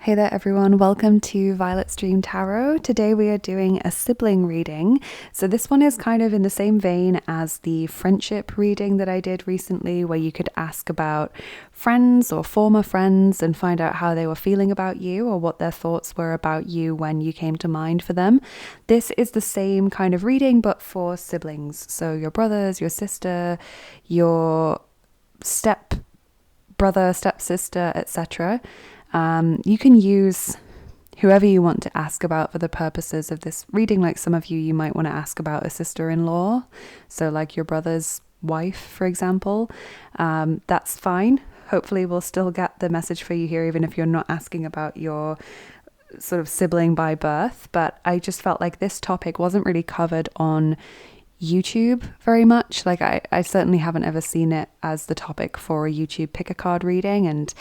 Hey there everyone, welcome to Violet's Dream Tarot. Today we are doing a sibling reading. So this one is kind of in the same vein as the friendship reading that I did recently, where you could ask about friends or former friends and find out how they were feeling about you or what their thoughts were about you when you came to mind for them. This is the same kind of reading but for siblings. So your brothers, your sister, your stepbrother, stepsister, etc. You can use whoever you want to ask about for the purposes of this reading. Like some of you might want to ask about a sister-in-law. So like your brother's wife, for example. That's fine. Hopefully we'll still get the message for you here, even if you're not asking about your sort of sibling by birth. But I just felt like this topic wasn't really covered on YouTube very much. Like I certainly haven't ever seen it as the topic for a YouTube pick a card reading, and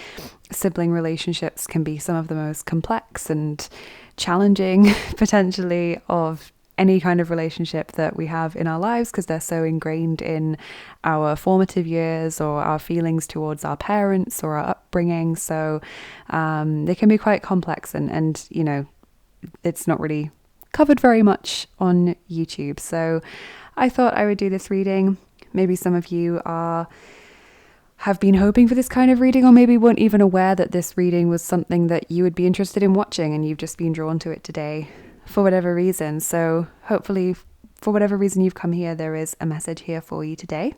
sibling relationships can be some of the most complex and challenging potentially of any kind of relationship that we have in our lives, because they're so ingrained in our formative years or our feelings towards our parents or our upbringing. So they can be quite complex and you know, it's not really covered very much on YouTube. So I thought I would do this reading. Maybe some of you have been hoping for this kind of reading, or maybe weren't even aware that this reading was something that you would be interested in watching, and you've just been drawn to it today for whatever reason. So hopefully, for whatever reason you've come here, there is a message here for you today.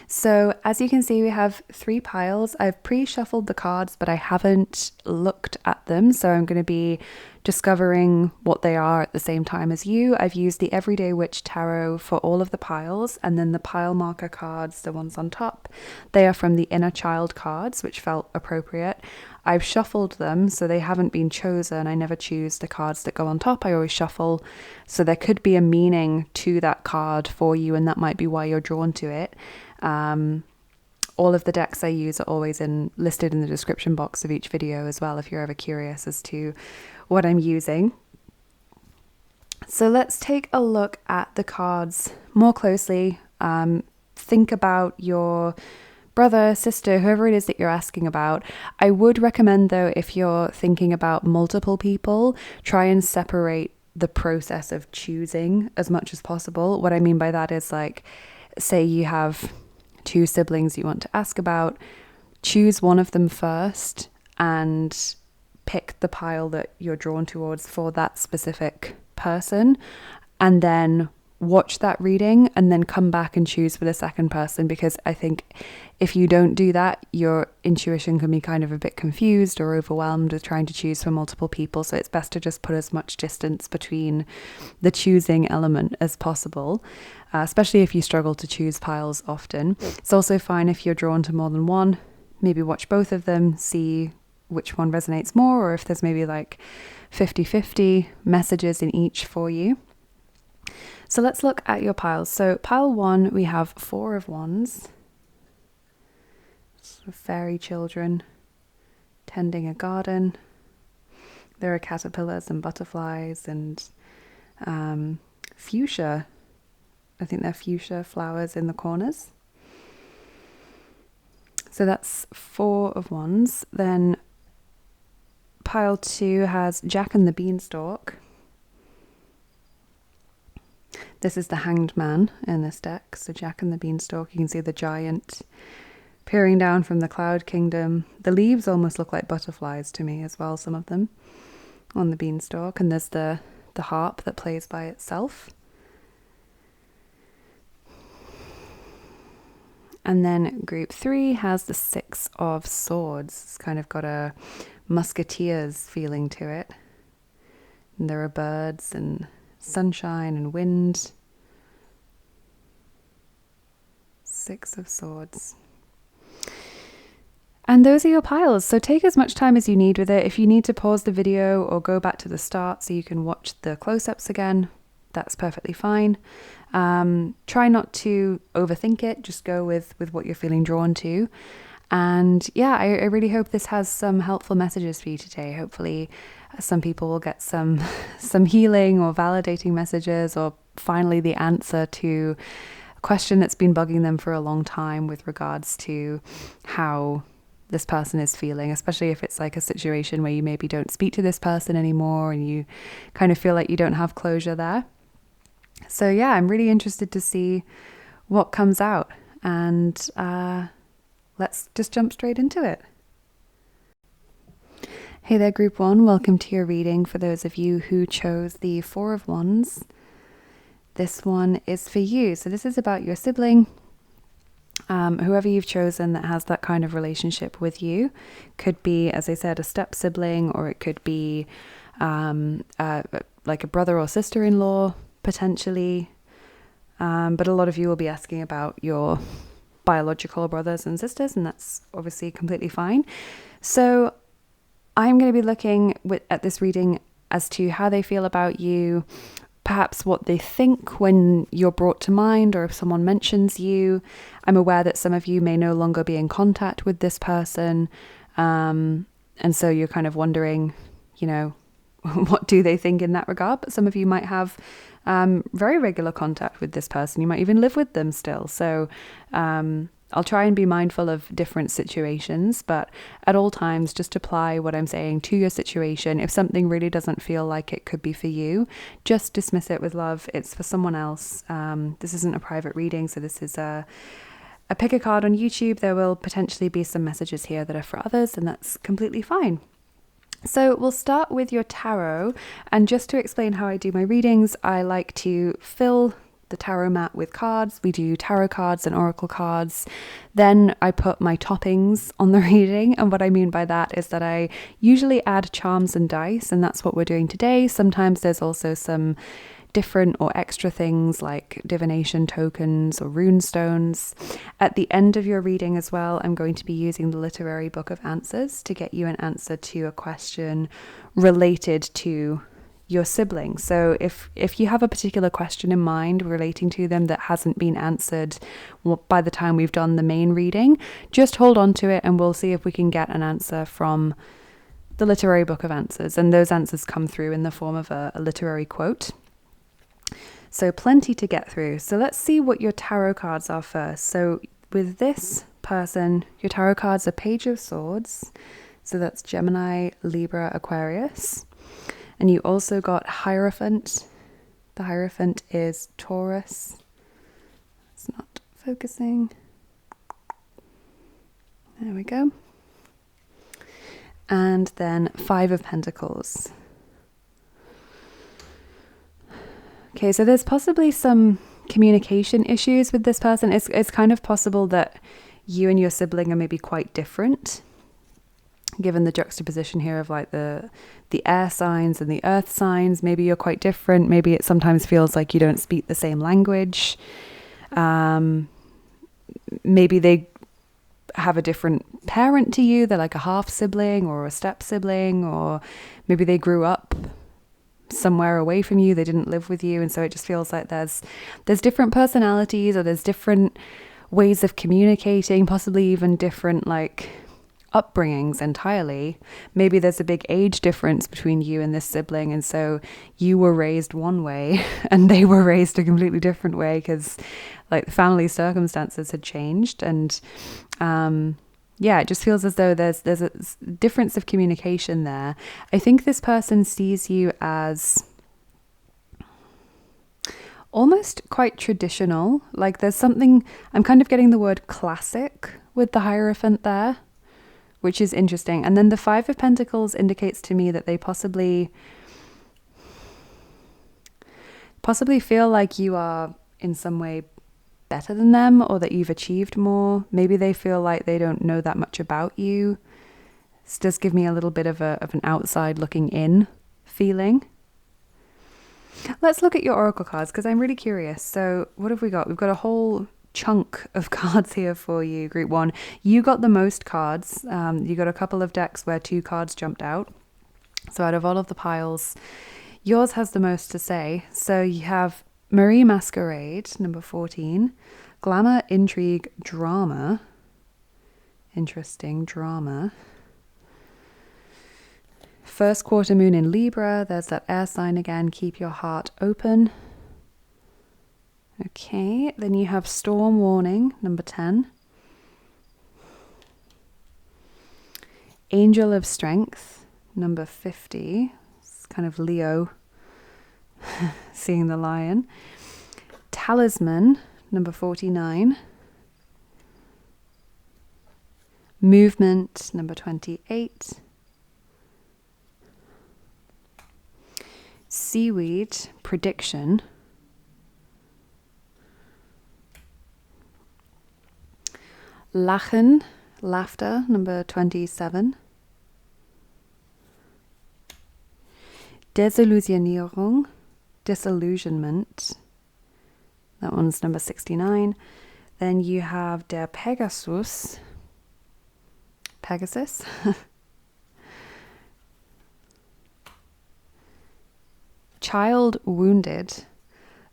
So as you can see, we have 3 piles. I've pre-shuffled the cards, but I haven't looked at them. So I'm going to be discovering what they are at the same time as you. I've used the Everyday Witch Tarot for all of the piles, and then the pile marker cards, the ones on top, they are from the Inner Child cards, which felt appropriate. I've shuffled them, so they haven't been chosen. I never choose the cards that go on top. I always shuffle. So there could be a meaning to that card for you, and that might be why you're drawn to it. All of the decks I use are always listed in the description box of each video as well, if you're ever curious as to what I'm using. So let's take a look at the cards more closely. Think about your brother, sister, whoever it is that you're asking about. I would recommend, though, if you're thinking about multiple people, try and separate the process of choosing as much as possible. What I mean by that is, like, say you have 2 siblings you want to ask about, choose one of them first and pick the pile that you're drawn towards for that specific person, and then watch that reading and then come back and choose for the second person, because I think if you don't do that, your intuition can be kind of a bit confused or overwhelmed with trying to choose for multiple people. So it's best to just put as much distance between the choosing element as possible, especially if you struggle to choose piles often. It's also fine if you're drawn to more than one. Maybe watch both of them, see which one resonates more, or if there's maybe like 50-50 messages in each for you. So let's look at your piles. So pile 1, we have 4 of Wands. Sort of fairy children tending a garden. There are caterpillars and butterflies and fuchsia. I think they're fuchsia flowers in the corners. So that's 4 of Wands. Then pile 2 has Jack and the Beanstalk. This is the Hanged Man in this deck. So Jack and the Beanstalk, you can see the giant peering down from the Cloud Kingdom. The leaves almost look like butterflies to me as well, some of them, on the beanstalk. And there's the harp that plays by itself. And then group 3 has the 6 of Swords. It's kind of got a musketeers feeling to it. And there are birds and sunshine and wind. 6 of Swords. And those are your piles. So take as much time as you need with it. If you need to pause the video or go back to the start so you can watch the close-ups again, that's perfectly fine. Try not to overthink it. Just go with what you're feeling drawn to. And yeah, I really hope this has some helpful messages for you today. Hopefully some people will get some healing or validating messages, or finally the answer to a question that's been bugging them for a long time with regards to how this person is feeling, especially if it's like a situation where you maybe don't speak to this person anymore and you kind of feel like you don't have closure there. So yeah, I'm really interested to see what comes out, and let's just jump straight into it. Hey there, Group 1. Welcome to your reading. For those of you who chose the Four of Wands, this one is for you. So this is about your sibling. Whoever you've chosen that has that kind of relationship with you. Could be, as I said, a step sibling, or it could be like a brother or sister-in-law, potentially. But a lot of you will be asking about your biological brothers and sisters, and that's obviously completely fine. So I'm going to be looking at this reading as to how they feel about you, perhaps what they think when you're brought to mind, or if someone mentions you. I'm aware that some of you may no longer be in contact with this person, and so you're kind of wondering, you know, what do they think in that regard? But some of you might have very regular contact with this person. You might even live with them still. So I'll try and be mindful of different situations, but at all times, just apply what I'm saying to your situation. If something really doesn't feel like it could be for you, just dismiss it with love. It's for someone else. This isn't a private reading, so this is a pick a card on YouTube. There will potentially be some messages here that are for others, and that's completely fine. So we'll start with your tarot, and just to explain how I do my readings, I like to fill the tarot mat with cards. We do tarot cards and oracle cards. Then I put my toppings on the reading, and what I mean by that is that I usually add charms and dice, and that's what we're doing today. Sometimes there's also some different or extra things like divination tokens or rune stones. At the end of your reading as well, I'm going to be using the literary book of answers to get you an answer to a question related to your sibling. So if you have a particular question in mind relating to them that hasn't been answered by the time we've done the main reading, just hold on to it and we'll see if we can get an answer from the literary book of answers. And those answers come through in the form of a literary quote. So plenty to get through. So let's see what your tarot cards are first. So with this person, your tarot cards are Page of Swords. So that's Gemini, Libra, Aquarius. And you also got Hierophant. The Hierophant is Taurus. It's not focusing. There we go. And then Five of Pentacles. Okay, so there's possibly some communication issues with this person. It's kind of possible that you and your sibling are maybe quite different, given the juxtaposition here of like the air signs and the earth signs. Maybe you're quite different. Maybe it sometimes feels like you don't speak the same language. Maybe they have a different parent to you. They're like a half sibling or a step sibling, or maybe they grew up somewhere away from you. They didn't live with you, and so it just feels like there's different personalities, or there's different ways of communicating, possibly even different like upbringings entirely. Maybe there's a big age difference between you and this sibling, and so you were raised one way and they were raised a completely different way because like the family circumstances had changed. And yeah, it just feels as though there's a difference of communication there. I think this person sees you as almost quite traditional. Like there's something, I'm kind of getting the word classic with the Hierophant there, which is interesting. And then the Five of Pentacles indicates to me that they possibly feel like you are in some way better than them, or that you've achieved more. Maybe they feel like they don't know that much about you. This does give me a little bit of an outside looking in feeling. Let's look at your oracle cards because I'm really curious. So what have we got? We've got a whole chunk of cards here for you, Group 1. You got the most cards. You got a couple of decks where 2 cards jumped out. So out of all of the piles, yours has the most to say. So you have Marie Masquerade, number 14. Glamour, Intrigue, Drama. Interesting, drama. First quarter moon in Libra. There's that air sign again. Keep your heart open. Okay, then you have Storm Warning, number 10. Angel of Strength, number 50. It's kind of Leo seeing the lion. Talisman, number 49. Movement, number 28. Seaweed, Prediction. Lachen, Laughter, number 27. Desillusionierung, Disillusionment. That one's number 69. Then you have Der Pegasus. Pegasus. Child Wounded.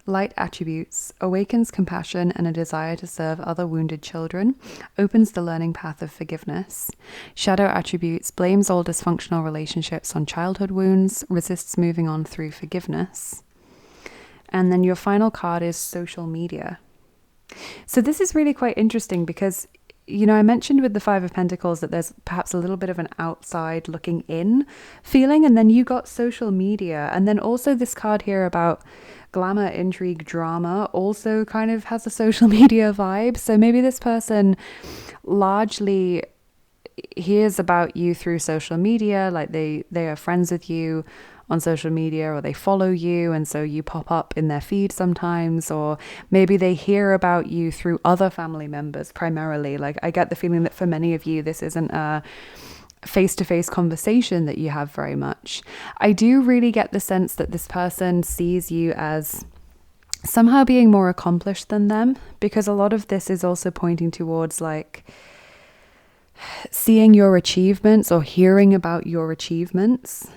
Light attributes, awakens compassion and a desire to serve other wounded children, opens the learning path of forgiveness. Shadow attributes, blames all dysfunctional relationships on childhood wounds, resists moving on through forgiveness. And then your final card is social media. So this is really quite interesting because, you know, I mentioned with the Five of Pentacles that there's perhaps a little bit of an outside looking in feeling, and then you got social media. And then also this card here about glamour, intrigue, drama also kind of has a social media vibe. So maybe this person largely hears about you through social media, like they are friends with you on social media, or they follow you and so you pop up in their feed sometimes, or maybe they hear about you through other family members primarily. Like I get the feeling that for many of you this isn't a face-to-face conversation that you have very much. I do really get the sense that this person sees you as somehow being more accomplished than them, because a lot of this is also pointing towards like seeing your achievements or hearing about your achievements.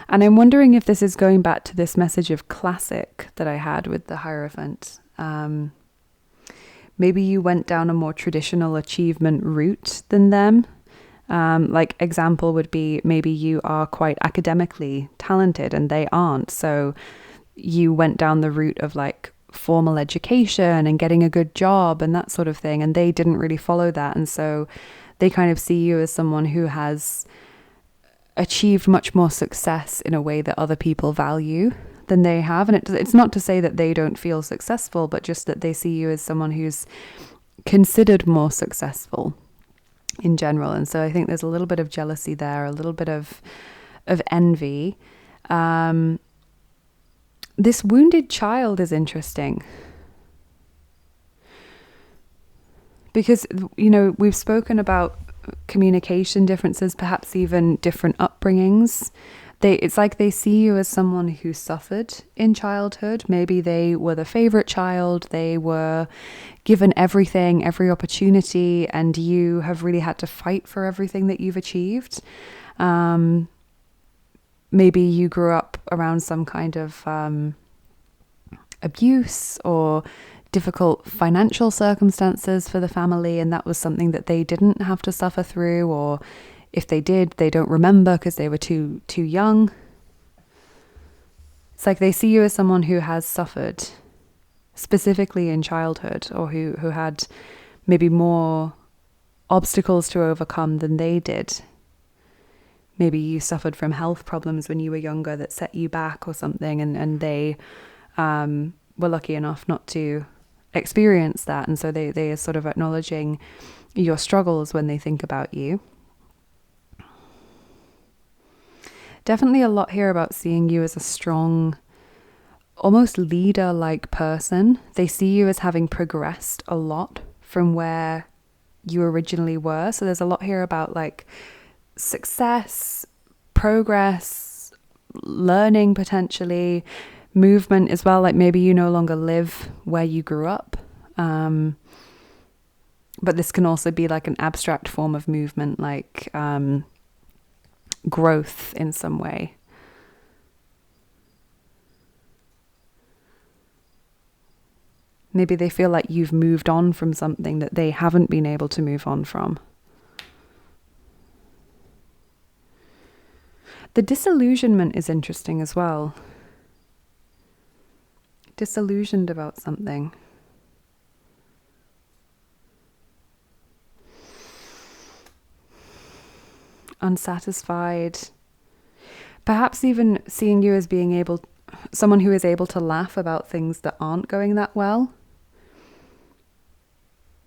And I'm wondering if this is going back to this message of classic that I had with the Hierophant. Maybe you went down a more traditional achievement route than them. Like example would be maybe you are quite academically talented and they aren't. So you went down the route of like formal education and getting a good job and that sort of thing. And they didn't really follow that. And so they kind of see you as someone who has achieved much more success in a way that other people value than they have. And it's not to say that they don't feel successful, but just that they see you as someone who's considered more successful in general. And so I think there's a little bit of jealousy there, a little bit of envy. This wounded child is interesting because, you know, we've spoken about communication differences, perhaps even different upbringings. It's like they see you as someone who suffered in childhood. Maybe they were the favorite child, they were given everything, every opportunity, and you have really had to fight for everything that you've achieved. Maybe you grew up around some kind of abuse or difficult financial circumstances for the family, and that was something that they didn't have to suffer through, or if they did, they don't remember because they were too young. It's like they see you as someone who has suffered, specifically in childhood, or who had maybe more obstacles to overcome than they did. Maybe you suffered from health problems when you were younger that set you back or something, and they were lucky enough not to experience that. And so they are sort of acknowledging your struggles when they think about you. Definitely a lot here about seeing you as a strong, almost leader-like person. They see you as having progressed a lot from where you originally were. So there's a lot here about like success, progress, learning potentially, movement as well. Like maybe you no longer live where you grew up. But this can also be like an abstract form of movement, like growth in some way. Maybe they feel like you've moved on from something that they haven't been able to move on from. The disillusionment is interesting as well. Disillusioned about something. unsatisfied. Perhaps even seeing you as being someone who is able to laugh about things that aren't going that well.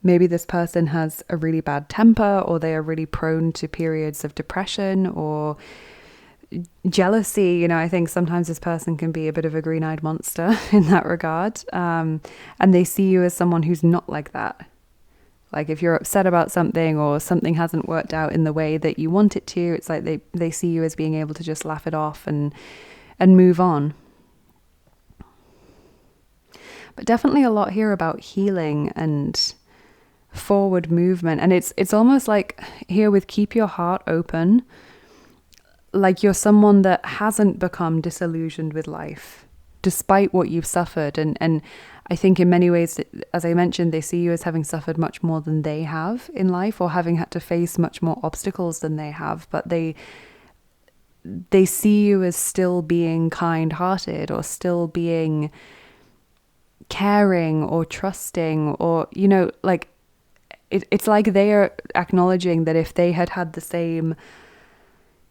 Maybe this person has a really bad temper, or they are really prone to periods of depression or jealousy. I think sometimes this person can be a bit of a green-eyed monster in that regard. And they see you as someone who's not like that. Like if you're upset about something or something hasn't worked out in the way that you want it to, it's like they see you as being able to just laugh it off and move on. But definitely a lot here about healing and forward movement. And it's almost like here with keep your heart open, like you're someone that hasn't become disillusioned with life despite what you've suffered. And I think in many ways, as I mentioned, they see you as having suffered much more than they have in life, or having had to face much more obstacles than they have. But they see you as still being kind-hearted, or still being caring or trusting, or, like it's like they are acknowledging that if they had had the same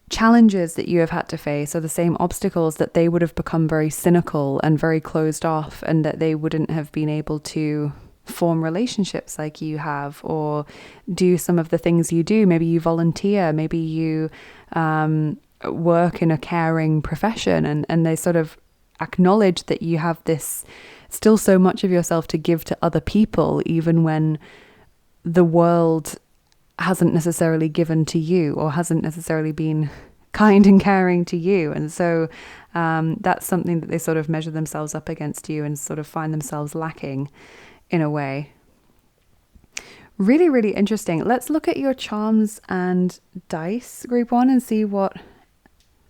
challenges that you have had to face, or the same obstacles, that they would have become very cynical and very closed off, and that they wouldn't have been able to form relationships like you have, or do some of the things you do. Maybe you volunteer, maybe you work in a caring profession, and they sort of acknowledge that you have this still so much of yourself to give to other people, even when the world hasn't necessarily given to you, or hasn't necessarily been kind and caring to you. And so that's something that they sort of measure themselves up against you and sort of find themselves lacking in a way. Really, really interesting. Let's look at your charms and dice, group 1, and see what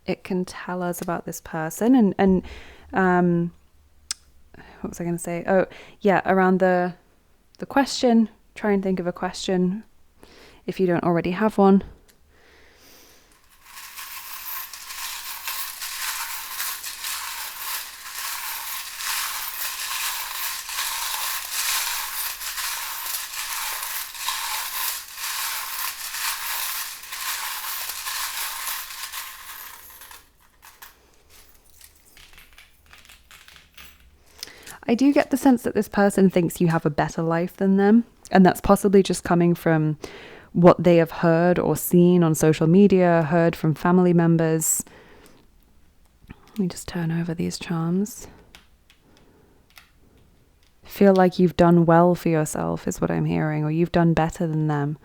it can tell us about this person. And what was I going to say? Oh, yeah, around the question. Try and think of a question if you don't already have one. I do get the sense that this person thinks you have a better life than them, and that's possibly just coming from what they have heard or seen on social media, heard from family members. Let me just turn over these charms. Feel like you've done well for yourself is what I'm hearing, or you've done better than them.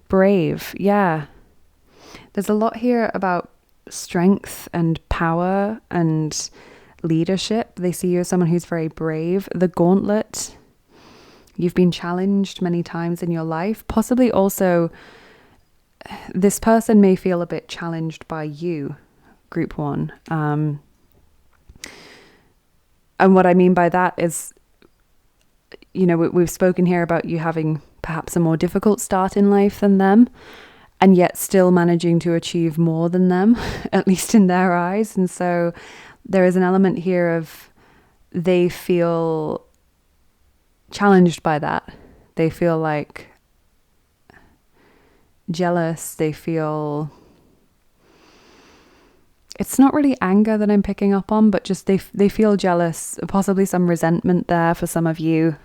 Brave, yeah. There's a lot here about strength and power and leadership. They see you as someone who's very brave. The gauntlet. You've been challenged many times in your life. Possibly also, this person may feel a bit challenged by you, group 1. And what I mean by that is, we've spoken here about you having perhaps a more difficult start in life than them, and yet still managing to achieve more than them, at least in their eyes. And so there is an element here of they feel challenged by that. They feel like jealous. They feel, it's not really anger that I'm picking up on, but just they feel jealous, possibly some resentment there for some of you.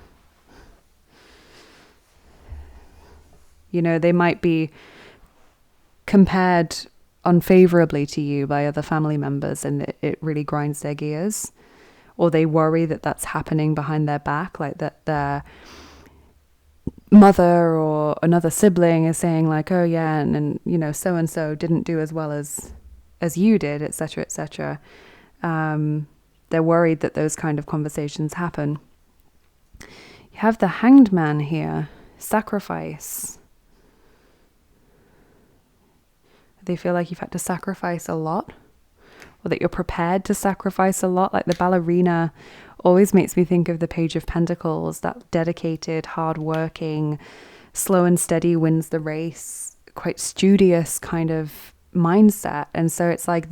They might be compared unfavorably to you by other family members, and it really grinds their gears. Or they worry that that's happening behind their back, like that their mother or another sibling is saying like, oh yeah, and so-and-so didn't do as well as you did, etc., etc. They're worried that those kind of conversations happen. You have the Hanged Man here, sacrifice. They feel like you've had to sacrifice a lot, or that you're prepared to sacrifice a lot. Like the ballerina always makes me think of the Page of Pentacles, that dedicated, hardworking, slow and steady wins the race, quite studious kind of mindset. And so it's like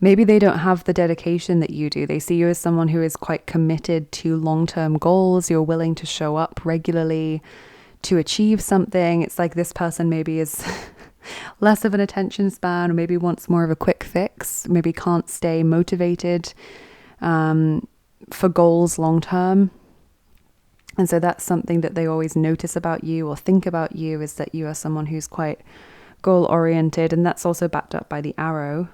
maybe they don't have the dedication that you do. They see you as someone who is quite committed to long-term goals. You're willing to show up regularly to achieve something. It's like this person maybe is less of an attention span, or maybe wants more of a quick fix, maybe can't stay motivated for goals long term. And so that's something that they always notice about you or think about you, is that you are someone who's quite goal oriented. And that's also backed up by the arrow.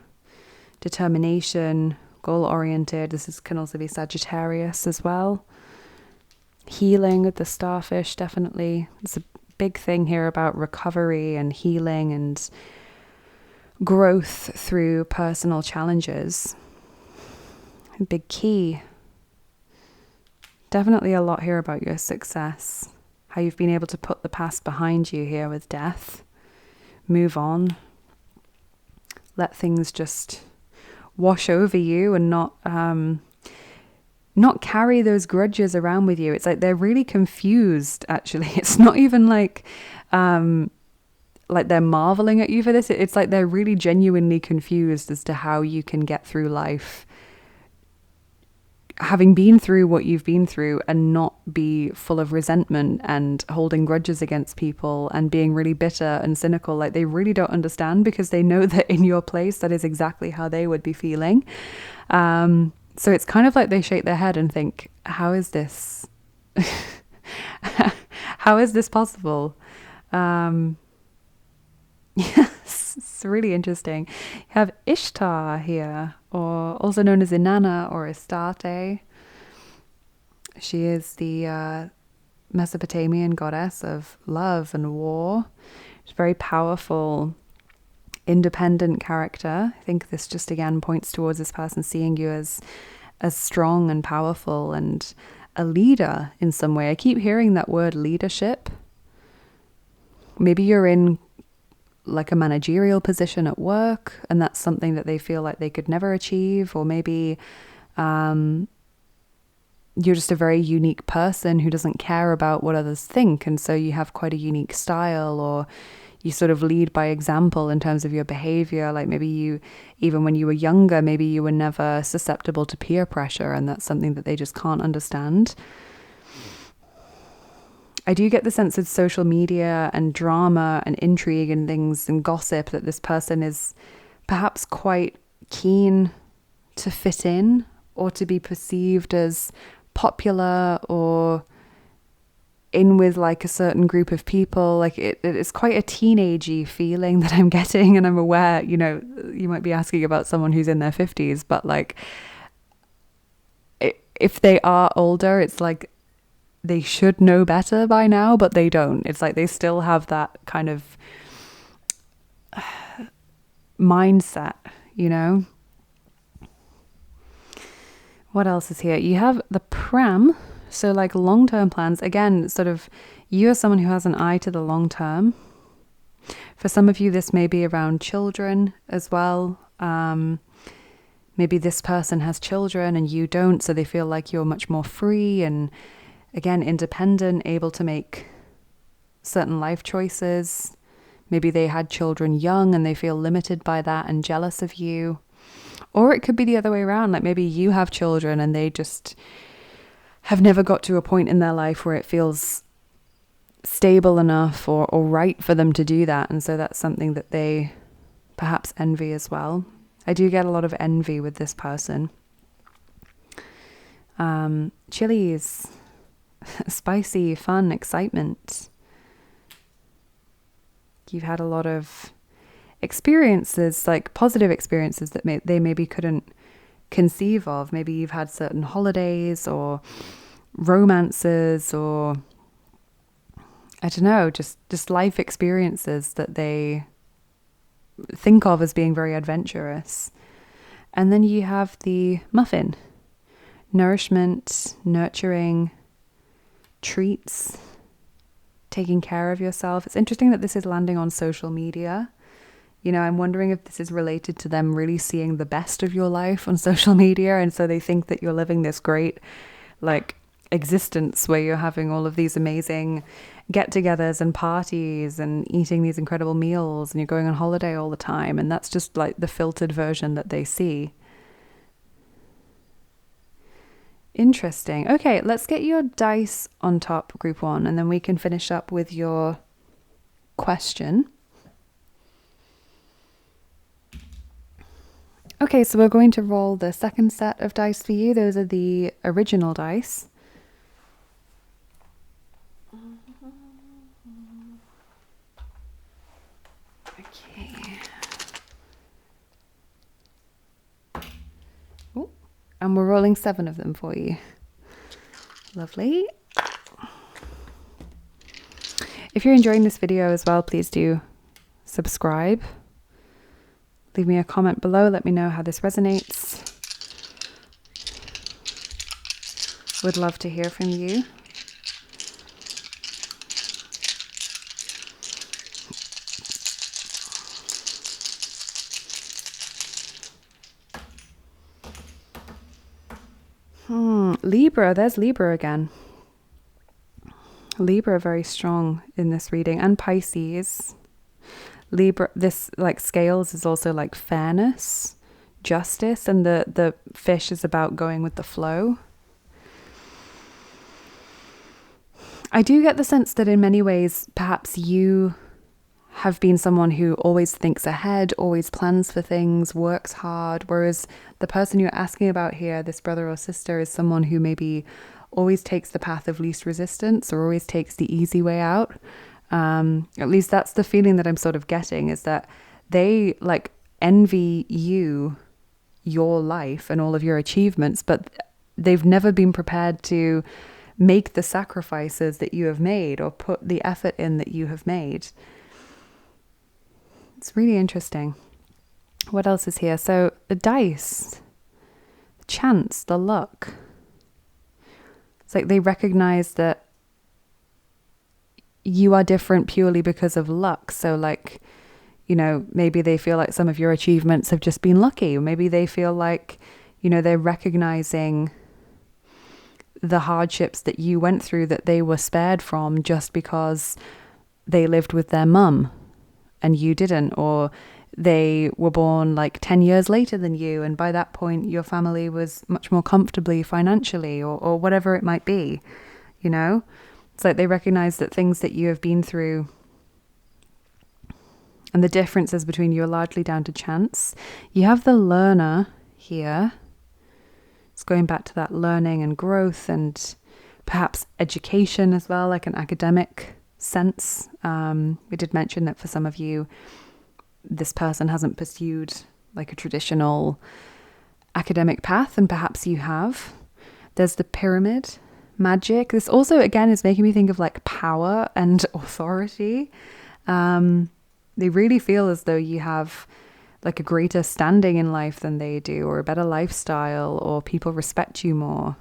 Determination, goal oriented. Can also be Sagittarius as well. Healing with the starfish, definitely. There's a big thing here about recovery and healing and growth through personal challenges. A big key. Definitely a lot here about your success, how you've been able to put the past behind you here with death, move on, let things just wash over you and not carry those grudges around with you. It's like they're really confused, actually. It's not even like they're marveling at you for this. It's like they're really genuinely confused as to how you can get through life having been through what you've been through and not be full of resentment and holding grudges against people and being really bitter and cynical. Like, they really don't understand, because they know that in your place, that is exactly how they would be feeling. So it's kind of like they shake their head and think, how is this? How is this possible? Yes, it's really interesting. You have Ishtar here, or also known as Inanna or Astarte. She is the Mesopotamian goddess of love and war. She's a very powerful, independent character. I think this just again points towards this person seeing you as strong and powerful and a leader in some way. I keep hearing that word leadership. Maybe you're in like a managerial position at work, and that's something that they feel like they could never achieve. Or maybe you're just a very unique person who doesn't care about what others think, and so you have quite a unique style, or you sort of lead by example in terms of your behavior. Like, maybe you, even when you were younger, maybe you were never susceptible to peer pressure, and that's something that they just can't understand. I do get the sense of social media and drama and intrigue and things and gossip, that this person is perhaps quite keen to fit in or to be perceived as popular or in with like a certain group of people. Like, it's quite a teenagey feeling that I'm getting, and I'm aware, you know, you might be asking about someone who's in their 50s, but like, if they are older, it's like they should know better by now, but they don't. It's like they still have that kind of mindset, you know. What else is here? You have the pram. So like long-term plans. Again, sort of, you are someone who has an eye to the long term. For some of you, this may be around children as well. Maybe this person has children and you don't, so they feel like you're much more free and, again, independent, able to make certain life choices. Maybe they had children young and they feel limited by that and jealous of you. Or it could be the other way around. Like, maybe you have children and they just have never got to a point in their life where it feels stable enough or right for them to do that. And so that's something that they perhaps envy as well. I do get a lot of envy with this person. Chilies. Spicy, fun, excitement. You've had a lot of experiences, like positive experiences that they maybe couldn't conceive of. Maybe you've had certain holidays or romances, or I don't know, just life experiences that they think of as being very adventurous. And then you have the muffin. Nourishment, nurturing, treats, taking care of yourself. It's interesting that this is landing on social media. You know, I'm wondering if this is related to them really seeing the best of your life on social media, and so they think that you're living this great, like, existence where you're having all of these amazing get-togethers and parties and eating these incredible meals, and you're going on holiday all the time, and that's just like the filtered version that they see. Interesting. Okay, let's get your dice on top, group one, and then we can finish up with your question. Okay, so we're going to roll the second set of dice for you. Those are the original dice. Okay. Ooh, and we're rolling 7 of them for you. Lovely. If you're enjoying this video as well, please do subscribe. Leave me a comment below. Let me know how this resonates. Would love to hear from you. Libra, there's Libra again. Libra very strong in this reading, and Pisces. Libra, this like scales is also like fairness, justice, and the fish is about going with the flow. I do get the sense that in many ways, perhaps you have been someone who always thinks ahead, always plans for things, works hard, whereas the person you're asking about here, this brother or sister, is someone who maybe always takes the path of least resistance or always takes the easy way out. At least that's the feeling that I'm sort of getting, is that they like envy you, your life and all of your achievements, but they've never been prepared to make the sacrifices that you have made or put the effort in that you have made. It's really interesting. What else is here? So the dice, the chance, the luck. It's like they recognize that you are different purely because of luck. So like, you know, maybe they feel like some of your achievements have just been lucky. Or maybe they feel like, you know, they're recognizing the hardships that you went through that they were spared from just because they lived with their mum and you didn't, or they were born like 10 years later than you, and by that point your family was much more comfortably financially, or whatever it might be, you know? It's like they recognize that things that you have been through and the differences between you are largely down to chance. You have the learner here. It's going back to that learning and growth and perhaps education as well, like an academic sense. We did mention that for some of you, this person hasn't pursued like a traditional academic path, and perhaps you have. There's the pyramid, magic. This also, again, is making me think of like power and authority. They really feel as though you have like a greater standing in life than they do, or a better lifestyle, or people respect you more.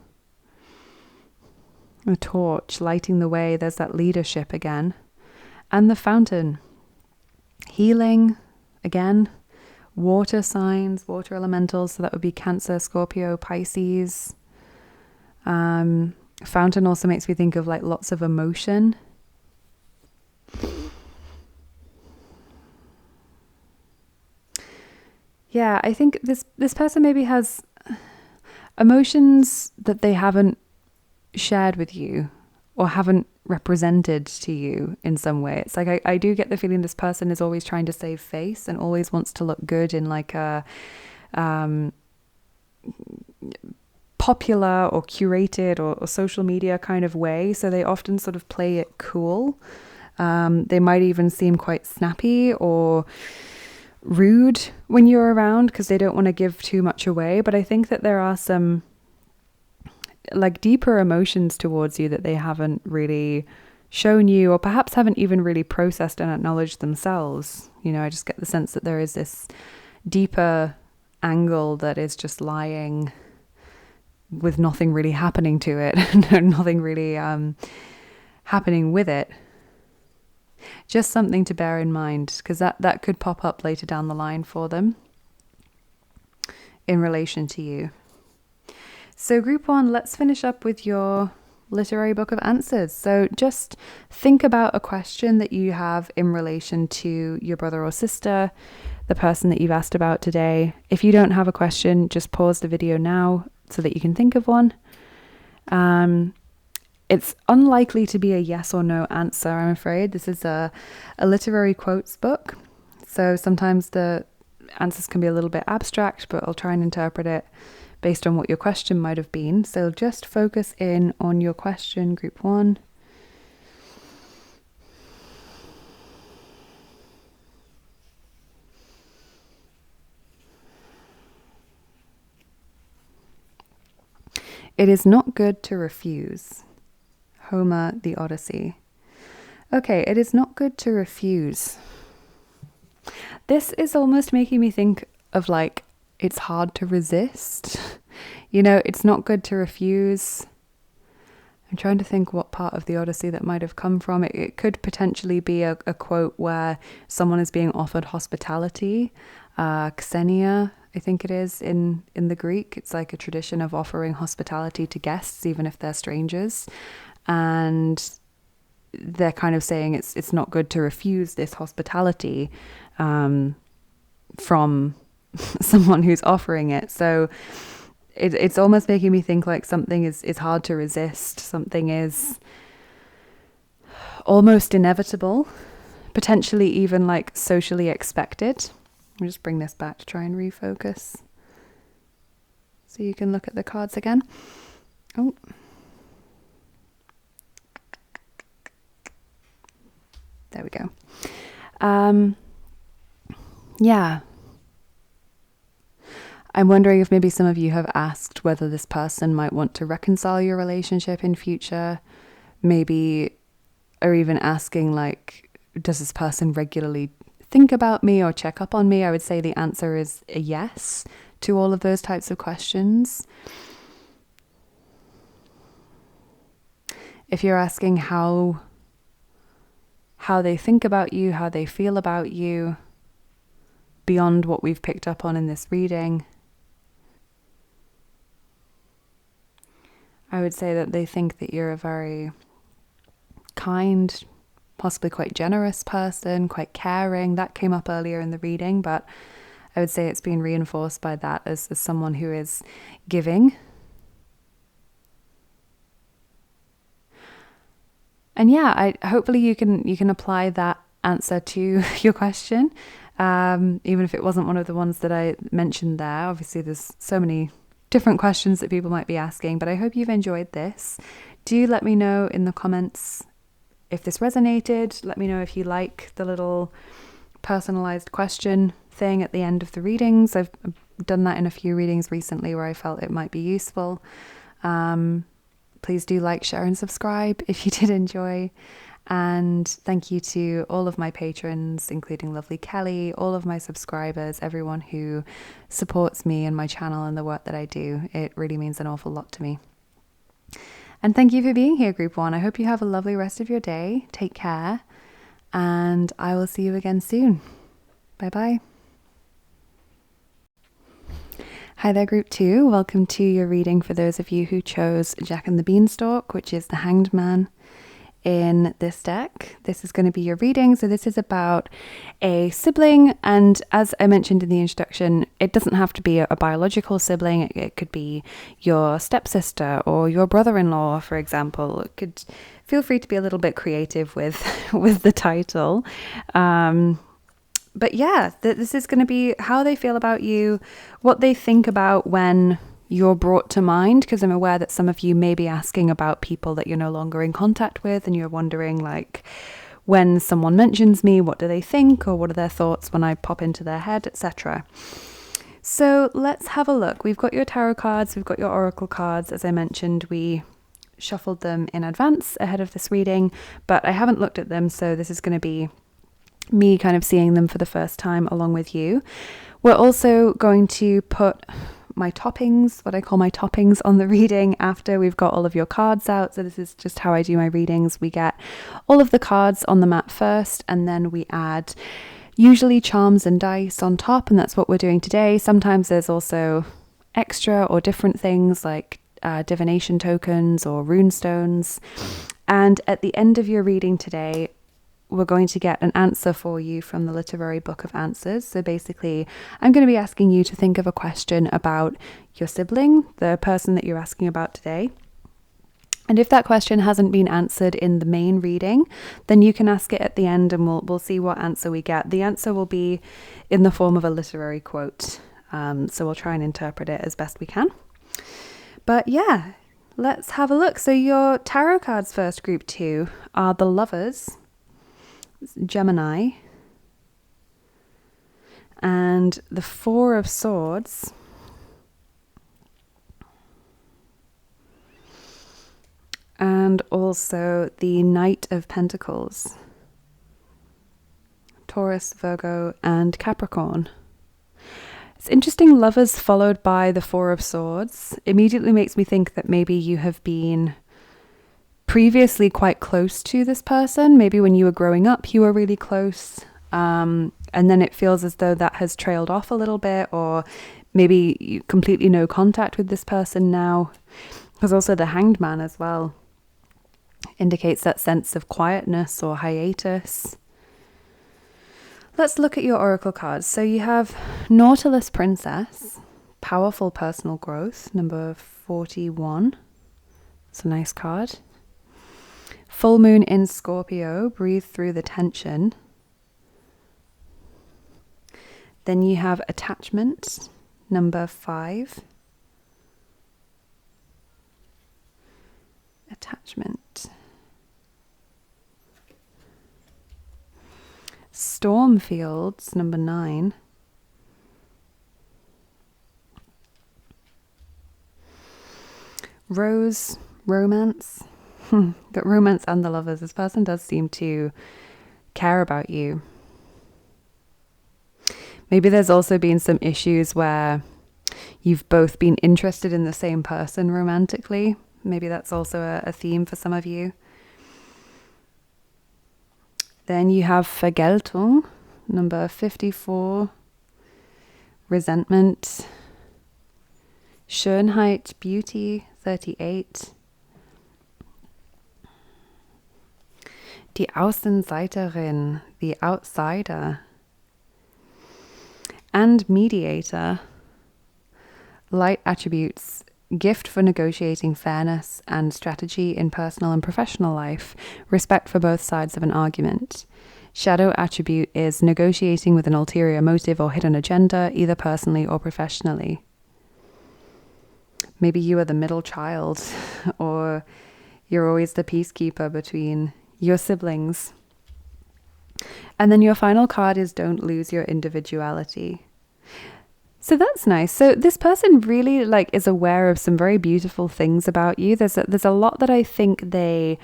A torch lighting the way. There's that leadership again. And the fountain. Healing again. Water signs, water elementals. So that would be Cancer, Scorpio, Pisces. Fountain also makes me think of like lots of emotion. Yeah, I think this person maybe has emotions that they haven't shared with you or haven't represented to you in some way. It's like I do get the feeling this person is always trying to save face and always wants to look good in like a popular or curated or social media kind of way. So they often sort of play it cool. They might even seem quite snappy or rude when you're around because they don't want to give too much away. But I think that there are some like deeper emotions towards you that they haven't really shown you, or perhaps haven't even really processed and acknowledged themselves. You know, I just get the sense that there is this deeper angle that is just lying with nothing really happening to it, nothing really happening with it. Just something to bear in mind, because that could pop up later down the line for them in relation to you. So group one, let's finish up with your literary book of answers. So just think about a question that you have in relation to your brother or sister, the person that you've asked about today. If you don't have a question, just pause the video now so that you can think of one. It's unlikely to be a yes or no answer, I'm afraid. This is a literary quotes book, so sometimes the answers can be a little bit abstract, but I'll try and interpret it based on what your question might have been. So just focus in on your question, group 1. It is not good to refuse. Homer, the Odyssey. Okay, it is not good to refuse. This is almost making me think of like, it's hard to resist. You know, it's not good to refuse. I'm trying to think what part of the Odyssey that might have come from. It could potentially be a quote where someone is being offered hospitality. Xenia, I think it is in the Greek. It's like a tradition of offering hospitality to guests, even if they're strangers. And they're kind of saying it's not good to refuse this hospitality from someone who's offering it. So it's almost making me think like something is hard to resist. Something is almost inevitable, potentially even like socially expected. I'll just bring this back to try and refocus so you can look at the cards again. Oh. There we go. Yeah. I'm wondering if maybe some of you have asked whether this person might want to reconcile your relationship in future. Maybe, or even asking like, does this person regularly think about me or check up on me? I would say the answer is a yes to all of those types of questions. If you're asking how they think about you, how they feel about you, beyond what we've picked up on in this reading, I would say that they think that you're a very kind, possibly quite generous person, quite caring. That came up earlier in the reading, but I would say it's been reinforced by that as someone who is giving. And yeah, hopefully you can apply that answer to your question, even if it wasn't one of the ones that I mentioned there. Obviously, there's so many different questions that people might be asking, but I hope you've enjoyed this. Do let me know in the comments if this resonated. Let me know if you like the little personalized question thing at the end of the readings. I've done that in a few readings recently where I felt it might be useful. Please do like, share, and subscribe if you did enjoy. And thank you to all of my patrons, including lovely Kelly, all of my subscribers, everyone who supports me and my channel and the work that I do. It really means an awful lot to me. And thank you for being here, Group 1. I hope you have a lovely rest of your day. Take care. And I will see you again soon. Bye-bye. Hi there, Group 2. Welcome to your reading for those of you who chose Jack and the Beanstalk, which is the Hanged Man in this deck. This is going to be your reading. So this is about a sibling, and as I mentioned in the introduction, it doesn't have to be a biological sibling. It could be your stepsister or your brother-in-law, for example. It could feel free to be a little bit creative with the title. But yeah, this is going to be how they feel about you, what they think about when you're brought to mind, because I'm aware that some of you may be asking about people that you're no longer in contact with, and you're wondering, like, when someone mentions me, what do they think, or what are their thoughts when I pop into their head, etc. So let's have a look. We've got your tarot cards, we've got your oracle cards. As I mentioned, we shuffled them in advance ahead of this reading, but I haven't looked at them, so this is going to be me kind of seeing them for the first time along with you. We're also going to put my toppings, what I call my toppings, on the reading after we've got all of your cards out. So this is just how I do my readings. We get all of the cards on the mat first, and then we add usually charms and dice on top, and that's what we're doing today. Sometimes there's also extra or different things like divination tokens or rune stones. And at the end of your reading today, we're going to get an answer for you from the Literary Book of Answers. So basically, I'm going to be asking you to think of a question about your sibling, the person that you're asking about today. And if that question hasn't been answered in the main reading, then you can ask it at the end and we'll see what answer we get. The answer will be in the form of a literary quote. So we'll try and interpret it as best we can. But yeah, let's have a look. So your tarot cards first, group 2, are the Lovers, Gemini, and the Four of Swords, and also the Knight of Pentacles, Taurus, Virgo, and Capricorn. It's interesting, Lovers followed by the Four of Swords immediately makes me think that maybe you have been previously quite close to this person. Maybe when you were growing up, you were really close. And then it feels as though that has trailed off a little bit, or maybe you completely no contact with this person now. Because also the Hanged Man as well indicates that sense of quietness or hiatus. Let's look at your oracle cards. So you have Nautilus Princess, powerful personal growth, number 41. It's a nice card. Full Moon in Scorpio, breathe through the tension. Then you have Attachment, number 5. Attachment. Stormfields, number 9. Rose, romance. Got romance and the Lovers. This person does seem to care about you. Maybe there's also been some issues where you've both been interested in the same person romantically. Maybe that's also a theme for some of you. Then you have Vergeltung, number 54. Resentment. Schönheit, beauty, 38. Die Außenseiterin, the outsider. And Mediator. Light attributes, gift for negotiating fairness and strategy in personal and professional life, respect for both sides of an argument. Shadow attribute is negotiating with an ulterior motive or hidden agenda, either personally or professionally. Maybe you are the middle child, or you're always the peacekeeper between your siblings. And then your final card is Don't Lose Your Individuality. So that's nice. So this person really is aware of some very beautiful things about you. There's a lot that I think they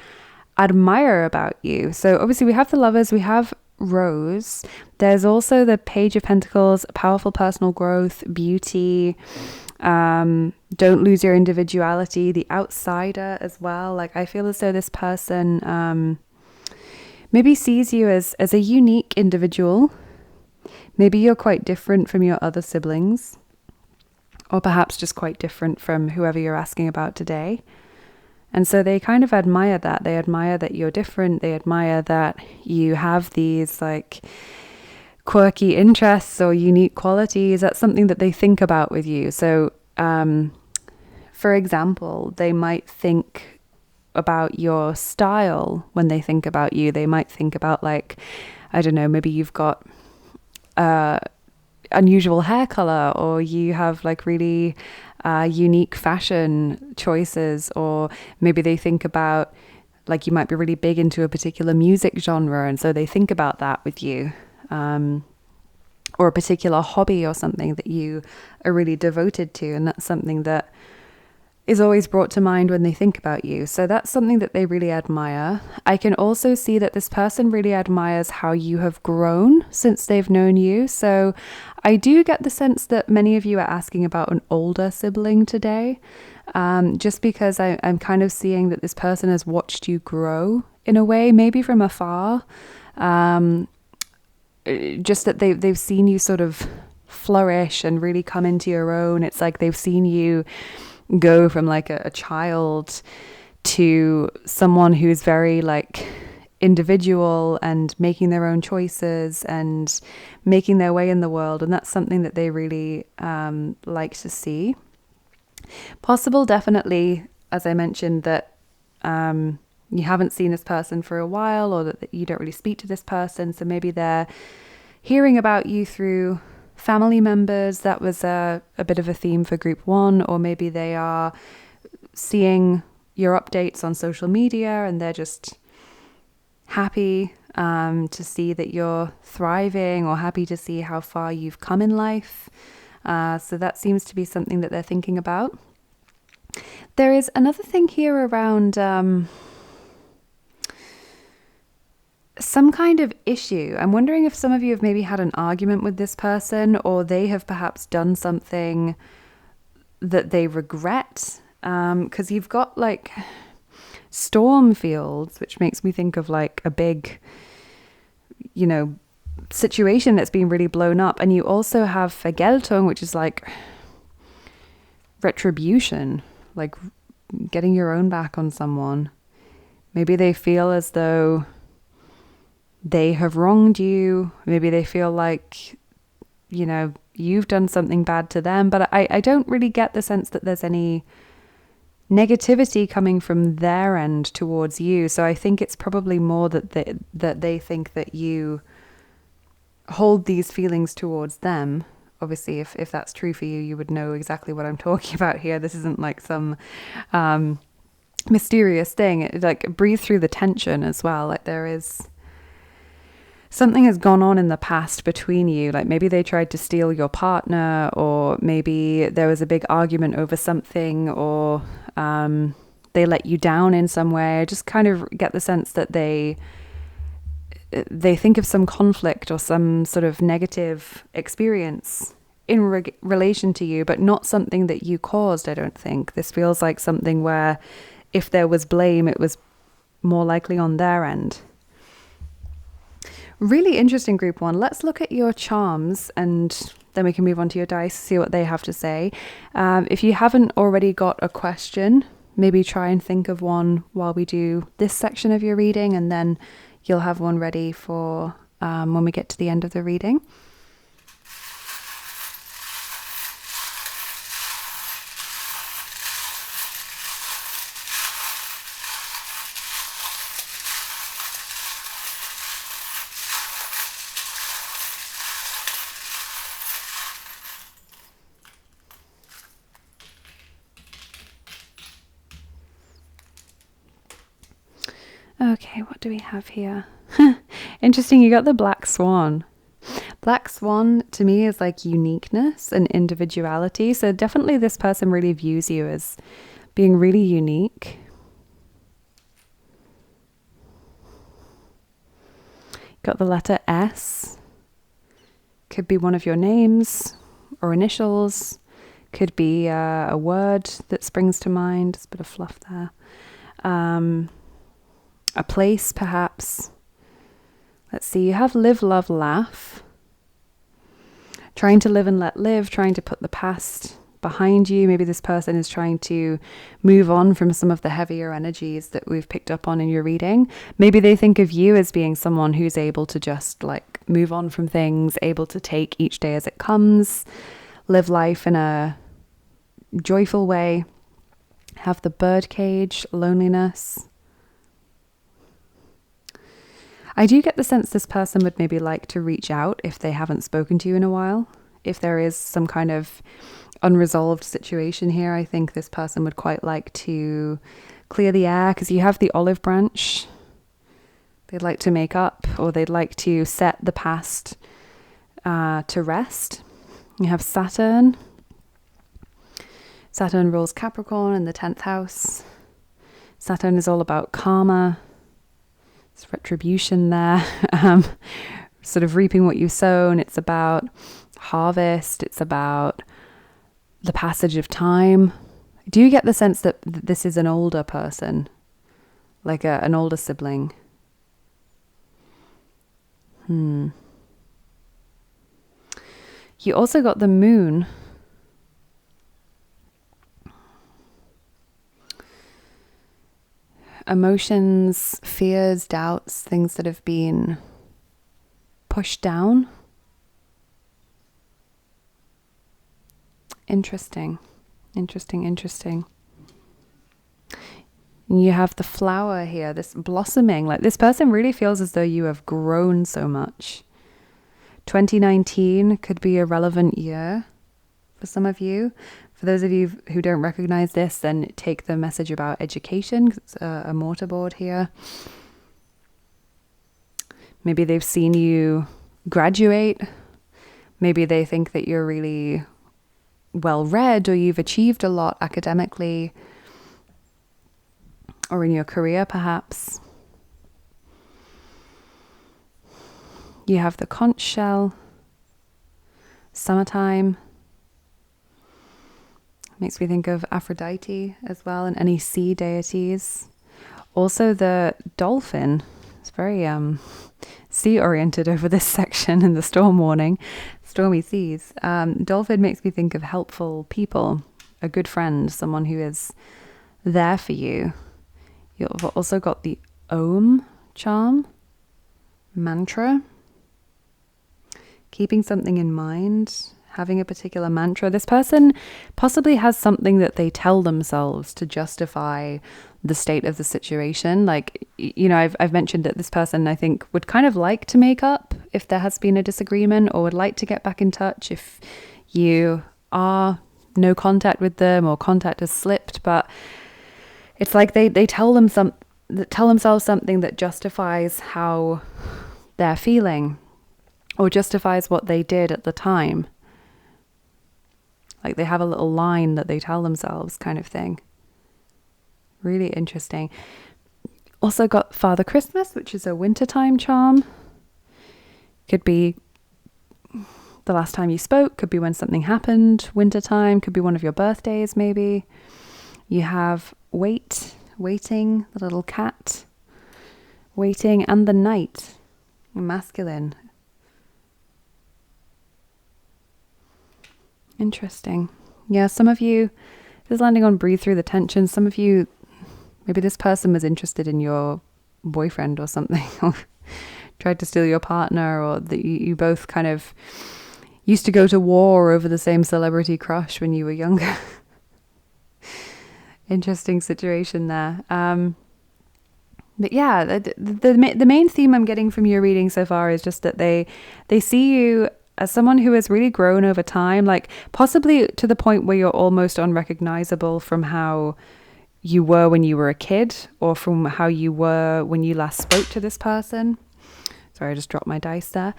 admire about you. So obviously we have the Lovers, we have Rose. There's also the Page of Pentacles, powerful personal growth, beauty, don't lose your individuality, the outsider as well. I feel as though this person maybe sees you as a unique individual. Maybe you're quite different from your other siblings, or perhaps just quite different from whoever you're asking about today. And so they kind of admire that. They admire that you're different. They admire that you have these quirky interests or unique qualities. That's something that they think about with you. So, for example, they might think about your style when they think about you. They might think about I don't know, maybe you've got unusual hair color, or you have really unique fashion choices, or maybe they think about you might be really big into a particular music genre, and so they think about that with you, or a particular hobby or something that you are really devoted to, and that's something that is always brought to mind when they think about you. So that's something that they really admire. I can also see that this person really admires how you have grown since they've known you. So I do get the sense that many of you are asking about an older sibling today, just because I'm kind of seeing that this person has watched you grow in a way, maybe from afar. Just that they've seen you sort of flourish and really come into your own. It's like they've seen you go from a child to someone who's very individual and making their own choices and making their way in the world. And that's something that they really like to see. Possible, definitely, as I mentioned, that you haven't seen this person for a while, or that you don't really speak to this person. So maybe they're hearing about you through family members. That was a bit of a theme for group 1. Or maybe they are seeing your updates on social media and they're just happy to see that you're thriving, or happy to see how far you've come in life. So that seems to be something that they're thinking about. There is another thing here around some kind of issue. I'm wondering if some of you have maybe had an argument with this person, or they have perhaps done something that they regret. Because you've got like storm fields, which makes me think of like a big, situation that's been really blown up. And you also have Vergeltung, which is like retribution, like getting your own back on someone. Maybe they feel as though they have wronged you. Maybe they feel like, you've done something bad to them. But I don't really get the sense that there's any negativity coming from their end towards you. So I think it's probably more that they think that you hold these feelings towards them. Obviously, if that's true for you, you would know exactly what I'm talking about here. This isn't like some mysterious thing. Like, breathe through the tension as well. Like, there is something has gone on in the past between you. Like, maybe they tried to steal your partner, or maybe there was a big argument over something, or they let you down in some way. I just kind of get the sense that they think of some conflict or some sort of negative experience in relation to you, but not something that you caused, I don't think. This feels like something where if there was blame, it was more likely on their end. Really interesting, group 1. Let's look at your charms, and then we can move on to your dice, see what they have to say. If you haven't already got a question, maybe try and think of one while we do this section of your reading, and then you'll have one ready for when we get to the end of the reading. Okay, what do we have here? Interesting, you got the Black Swan. Black Swan to me is like uniqueness and individuality. So definitely this person really views you as being really unique. Got the letter S. Could be one of your names or initials. Could be a word that springs to mind. There's a bit of fluff there. A place, perhaps. Let's see, you have live, love, laugh. Trying to live and let live, trying to put the past behind you. Maybe this person is trying to move on from some of the heavier energies that we've picked up on in your reading. Maybe they think of you as being someone who's able to just like move on from things, able to take each day as it comes, live life in a joyful way. Have the birdcage, loneliness. I do get the sense this person would maybe like to reach out if they haven't spoken to you in a while. If there is some kind of unresolved situation here, I think this person would quite like to clear the air, because you have the olive branch. They'd like to make up, or they'd like to set the past to rest. You have Saturn. Saturn rules Capricorn in the 10th house. Saturn is all about karma. It's retribution there, sort of reaping what you've sown. It's about harvest. It's about the passage of time. Do you get the sense that this is an older person, like an older sibling? You also got the moon. Emotions, fears, doubts, things that have been pushed down. Interesting. You And you have the flower here, this blossoming. Like this person really feels as though you have grown so much. 2019 could be a relevant year for some of you. For those of you who don't recognize this, then take the message about education. It's a mortarboard here. Maybe they've seen you graduate. Maybe they think that you're really well read, or you've achieved a lot academically or in your career perhaps. You have the conch shell, summertime. Makes me think of Aphrodite as well, and any sea deities. Also the dolphin. It's very sea oriented over this section in the storm warning, stormy seas. Dolphin makes me think of helpful people, a good friend, someone who is there for you. You've also got the Om charm, mantra, keeping something in mind, having a particular mantra. This person possibly has something that they tell themselves to justify the state of the situation. Like, you know, I've mentioned that this person, I think, would kind of like to make up if there has been a disagreement, or would like to get back in touch if you are no contact with them or contact has slipped. But it's like they tell themselves something that justifies how they're feeling or justifies what they did at the time. Like they have a little line that they tell themselves, kind of thing. Really interesting. Also got Father Christmas, which is a wintertime charm. Could be the last time you spoke, could be when something happened, wintertime, could be one of your birthdays maybe. You have waiting, the little cat, waiting, and the knight, masculine. Interesting. Yeah, some of you, this is landing on breathe through the tension. Some of you, maybe this person was interested in your boyfriend or something, or tried to steal your partner, or that you both kind of used to go to war over the same celebrity crush when you were younger. Interesting situation there. But yeah, the main theme I'm getting from your reading so far is just that they see you as someone who has really grown over time, like possibly to the point where you're almost unrecognizable from how you were when you were a kid, or from how you were when you last spoke to this person. Sorry, I just dropped my dice there.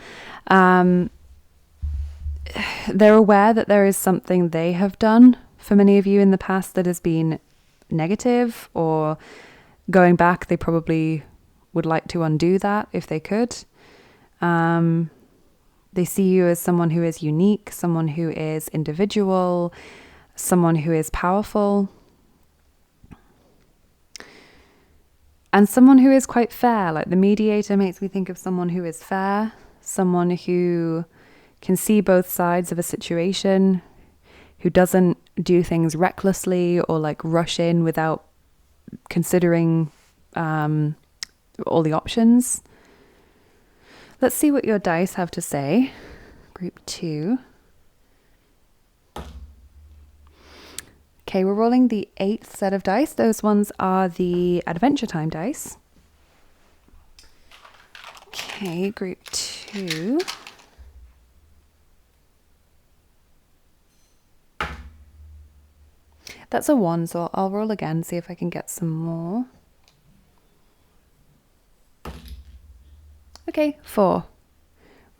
They're aware that there is something they have done for many of you in the past that has been negative, or going back, they probably would like to undo that if they could. They see you as someone who is unique, someone who is individual, someone who is powerful, and someone who is quite fair. Like the mediator makes me think of someone who is fair, someone who can see both sides of a situation, who doesn't do things recklessly or like rush in without considering all the options. Let's see what your dice have to say. Group 2. Okay, we're rolling the 8th set of dice. Those ones are the Adventure Time dice. Okay, group 2. That's a 1, so I'll roll again, see if I can get some more. Okay, 4.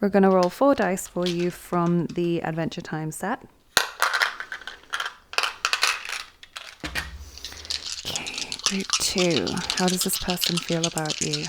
We're going to roll 4 dice for you from the Adventure Time set. Okay, group 2. How does this person feel about you?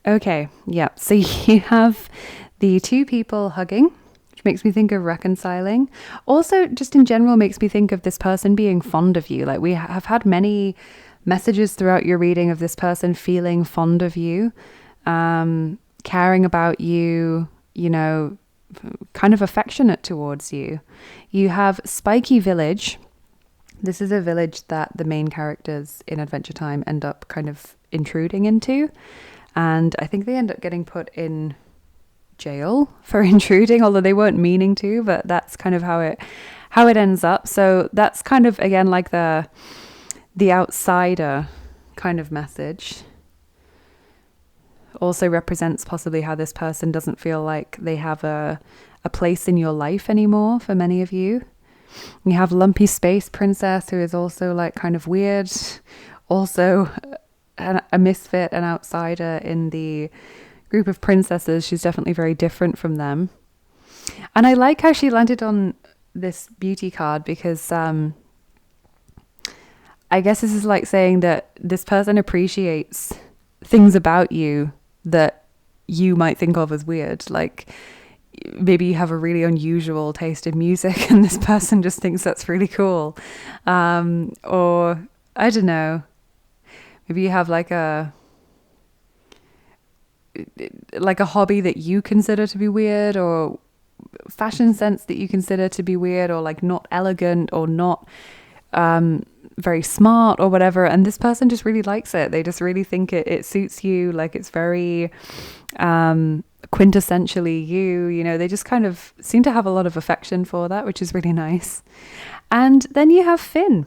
Okay, yeah, so you have the 2 people hugging, which makes me think of reconciling. Also, just in general, makes me think of this person being fond of you. Like we have had many messages throughout your reading of this person feeling fond of you, caring about you, you know, kind of affectionate towards you. You have Spiky Village. This is a village that the main characters in Adventure Time end up kind of intruding into. And I think they end up getting put in jail for intruding, although they weren't meaning to, but that's kind of how it ends up. So that's kind of, again, like the outsider kind of message. Also represents possibly how this person doesn't feel like they have a place in your life anymore for many of you. You have Lumpy Space Princess, who is also like kind of weird, also a misfit, an outsider in the group of princesses. She's definitely very different from them. And I like how she landed on this beauty card, because I guess this is like saying that this person appreciates things about you that you might think of as weird. Like maybe you have a really unusual taste in music and this person just thinks that's really cool. Or I don't know, maybe you have like a hobby that you consider to be weird, or fashion sense that you consider to be weird, or like not elegant, or not very smart, or whatever, and this person just really likes it. They just really think it suits you, like it's very quintessentially you know, they just kind of seem to have a lot of affection for that, which is really nice. And then you have Finn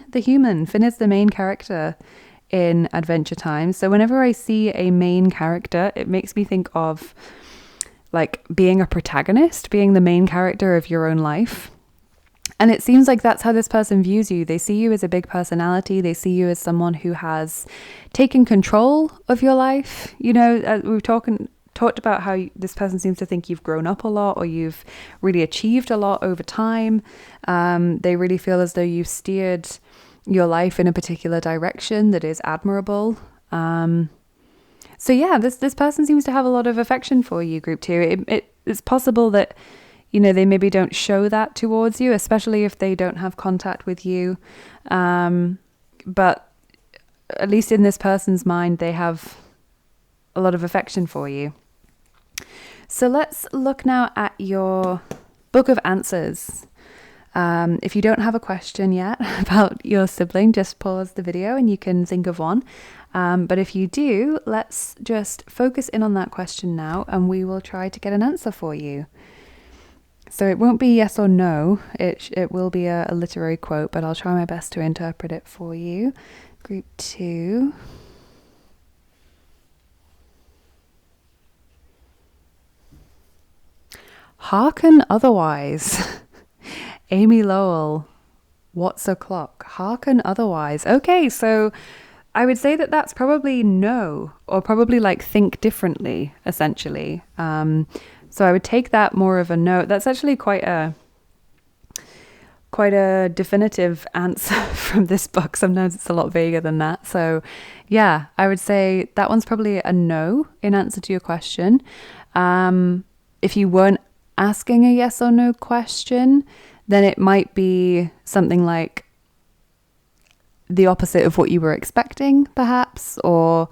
the human. Finn is the main character in Adventure Time. So whenever I see a main character, it makes me think of like being a protagonist, being the main character of your own life. And it seems like that's how this person views you. They see you as a big personality. They see you as someone who has taken control of your life. You know, we've talked about how this person seems to think you've grown up a lot, or you've really achieved a lot over time. They really feel as though you've steered your life in a particular direction that is admirable. So yeah, this person seems to have a lot of affection for you, Group 2. It's possible that, you know, they maybe don't show that towards you, especially if they don't have contact with you. But at least in this person's mind, they have a lot of affection for you. So let's look now at your book of answers. If you don't have a question yet about your sibling, just pause the video and you can think of one. But if you do, let's just focus in on that question now, and we will try to get an answer for you. So it won't be yes or no, it will be a literary quote, but I'll try my best to interpret it for you. Group 2. Hearken otherwise. Amy Lowell, what's o'clock? Hearken otherwise. Okay, so I would say that that's probably no, or probably like think differently, essentially. So I would take that more of a no. That's actually quite a definitive answer from this book. Sometimes it's a lot vaguer than that. So yeah, I would say that one's probably a no in answer to your question. If you weren't asking a yes or no question, then it might be something like the opposite of what you were expecting, perhaps, or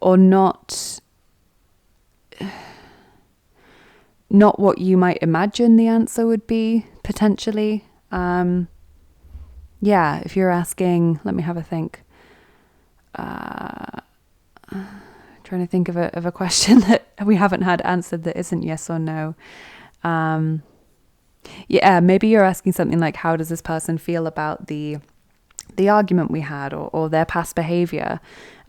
not what you might imagine the answer would be, potentially. Yeah, if you're asking, let me have a think. Trying to think of a question that we haven't had answered that isn't yes or no. Yeah, maybe you're asking something like, how does this person feel about the argument we had, or their past behavior?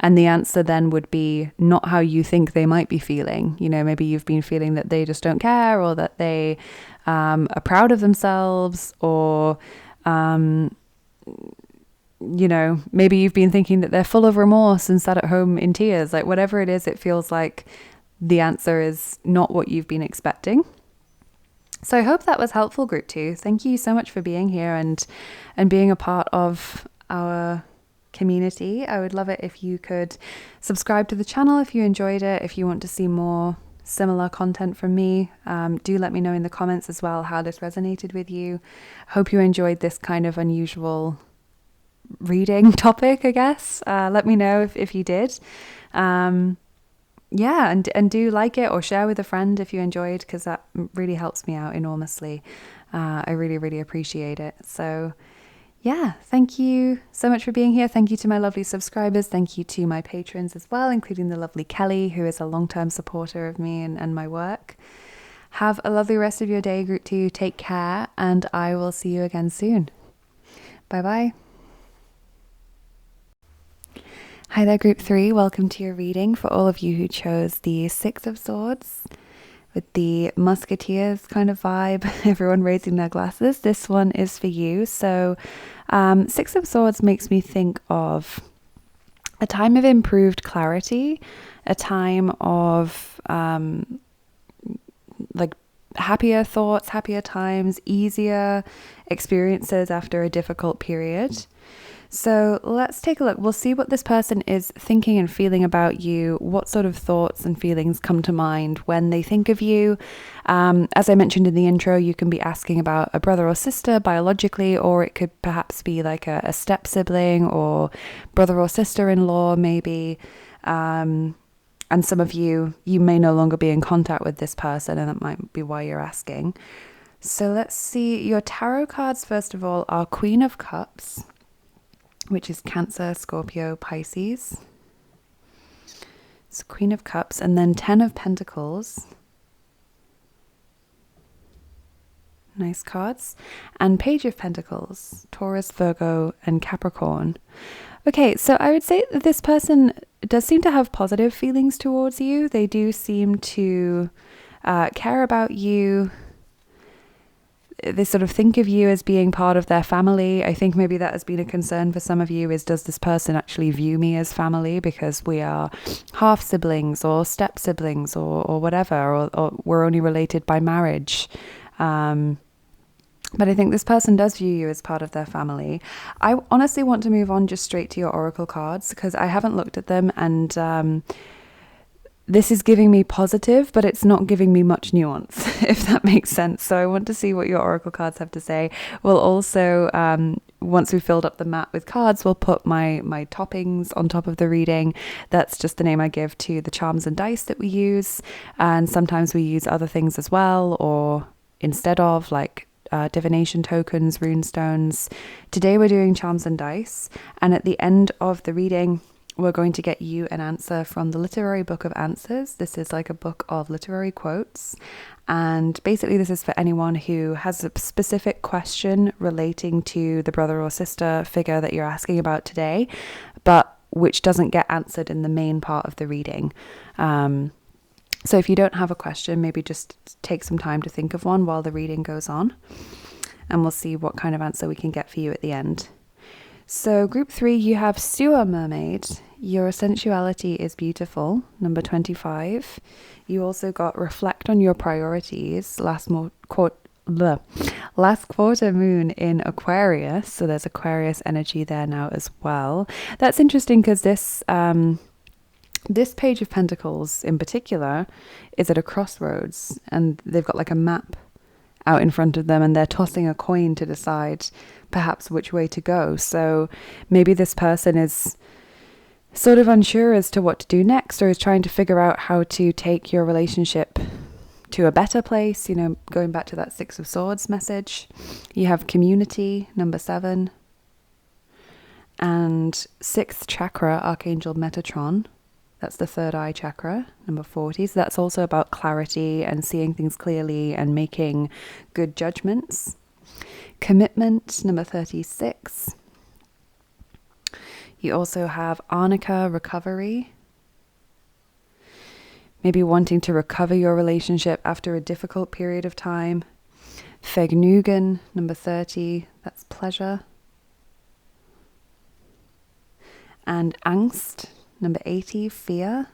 And the answer then would be not how you think they might be feeling. You know, maybe you've been feeling that they just don't care, or that they are proud of themselves, or you know, maybe you've been thinking that they're full of remorse and sat at home in tears. Like whatever it is, it feels like the answer is not what you've been expecting. So I hope that was helpful, Group 2. Thank you so much for being here and being a part of our community. I would love it if you could subscribe to the channel if you enjoyed it. If you want to see more similar content from me, do let me know in the comments as well how this resonated with you. Hope you enjoyed this kind of unusual reading topic, I guess. Let me know if you did. Yeah, and do like it or share with a friend if you enjoyed, because that really helps me out enormously. I really, really appreciate it. So yeah, thank you so much for being here. Thank you to my lovely subscribers. Thank you to my patrons as well, including the lovely Kelly, who is a long-term supporter of me and my work. Have a lovely rest of your day, Group 2. Take care, and I will see you again soon. Bye-bye. Hi there, Group 3. Welcome to your reading for all of you who chose the Six of Swords with the Musketeers kind of vibe, everyone raising their glasses. This one is for you. So Six of Swords makes me think of a time of improved clarity, a time of like happier thoughts, happier times, easier experiences after a difficult period. So let's take a look. We'll see what this person is thinking and feeling about you, what sort of thoughts and feelings come to mind when they think of you. As I mentioned in the intro, you can be asking about a brother or sister biologically, or it could perhaps be like a step sibling or brother or sister-in-law maybe. And some of you may no longer be in contact with this person, and that might be why you're asking. So let's see. Your tarot cards, first of all, are Queen of Cups, which is Cancer, Scorpio, Pisces. It's Queen of Cups, and then 10 of Pentacles. Nice cards. And Page of Pentacles, Taurus, Virgo, and Capricorn. Okay, so I would say that this person does seem to have positive feelings towards you. They do seem to care about you. They sort of think of you as being part of their family. I think maybe that has been a concern for some of you, is does this person actually view me as family because we are half siblings or step siblings or whatever, or we're only related by marriage. But I think this person does view you as part of their family. I honestly want to move on just straight to your oracle cards because I haven't looked at them, and this is giving me positive, but it's not giving me much nuance, if that makes sense. So I want to see what your oracle cards have to say. We'll also, once we've filled up the mat with cards, we'll put my toppings on top of the reading. That's just the name I give to the charms and dice that we use. And sometimes we use other things as well, or instead of, like divination tokens, rune stones. Today we're doing charms and dice. And at the end of the reading, we're going to get you an answer from the Literary Book of Answers. This is like a book of literary quotes. And basically this is for anyone who has a specific question relating to the brother or sister figure that you're asking about today, but which doesn't get answered in the main part of the reading. So if you don't have a question, maybe just take some time to think of one while the reading goes on. And we'll see what kind of answer we can get for you at the end. So Group 3, you have Sewer Mermaid. Your sensuality is beautiful, number 25. You also got Reflect on Your Priorities, last quarter moon in Aquarius. So there's Aquarius energy there now as well. That's interesting because this Page of Pentacles in particular is at a crossroads, and they've got like a map out in front of them, and they're tossing a coin to decide perhaps which way to go. So maybe this person is sort of unsure as to what to do next, or is trying to figure out how to take your relationship to a better place, you know, going back to that Six of Swords message. You have Community, number 7, and 6th chakra, Archangel Metatron. That's the third eye chakra, number 40. So that's also about clarity and seeing things clearly and making good judgments. Commitment, number 36. You also have Arnica, Recovery. Maybe wanting to recover your relationship after a difficult period of time. Vergnügen, number 30. That's pleasure. And Angst, number 80, fear.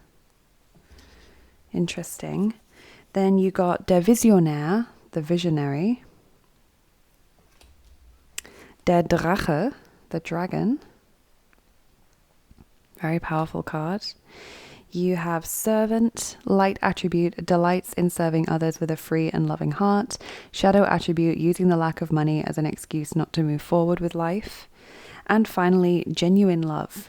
Interesting. Then you got Der Visionär, the visionary. Der Drache, the dragon. Very powerful card. You have Servant, light attribute, delights in serving others with a free and loving heart. Shadow attribute, using the lack of money as an excuse not to move forward with life. And finally, genuine love.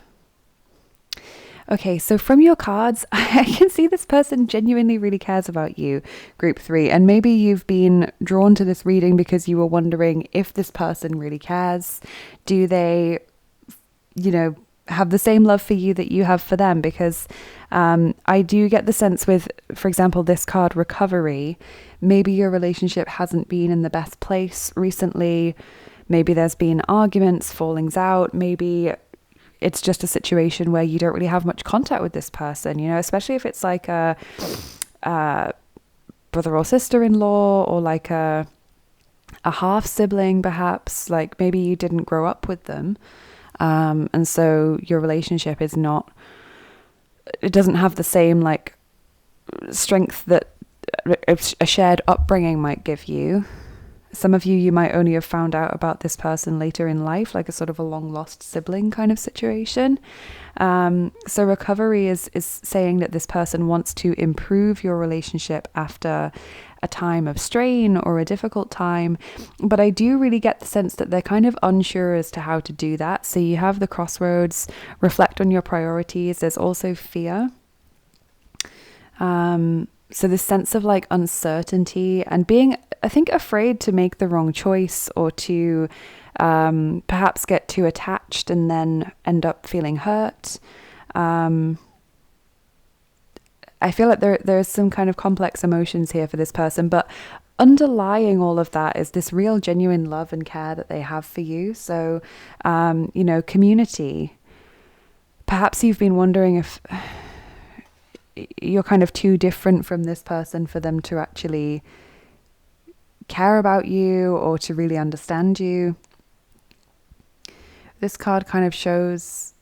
Okay, so from your cards, I can see this person genuinely really cares about you, group 3. And maybe you've been drawn to this reading because you were wondering if this person really cares. Do they, have the same love for you that you have for them? Because I do get the sense with, for example, this card, recovery, maybe your relationship hasn't been in the best place recently. Maybe there's been arguments, fallings out. Maybe it's just a situation where you don't really have much contact with this person, especially if it's like a brother or sister-in-law, or like a half-sibling, perhaps. Like maybe you didn't grow up with them. And so your relationship is not, it doesn't have the same like strength that a shared upbringing might give you. Some of you might only have found out about this person later in life, like a sort of a long lost sibling kind of situation. So recovery is saying that this person wants to improve your relationship after a time of strain or a difficult time. But I do really get the sense that they're kind of unsure as to how to do that. So you have the crossroads, reflect on your priorities. There's also fear. So this sense of like uncertainty and being, I think, afraid to make the wrong choice, or to perhaps get too attached and then end up feeling hurt. I feel like there's some kind of complex emotions here for this person, but underlying all of that is this real genuine love and care that they have for you. So, community. Perhaps you've been wondering if you're kind of too different from this person for them to actually care about you or to really understand you. This card kind of shows,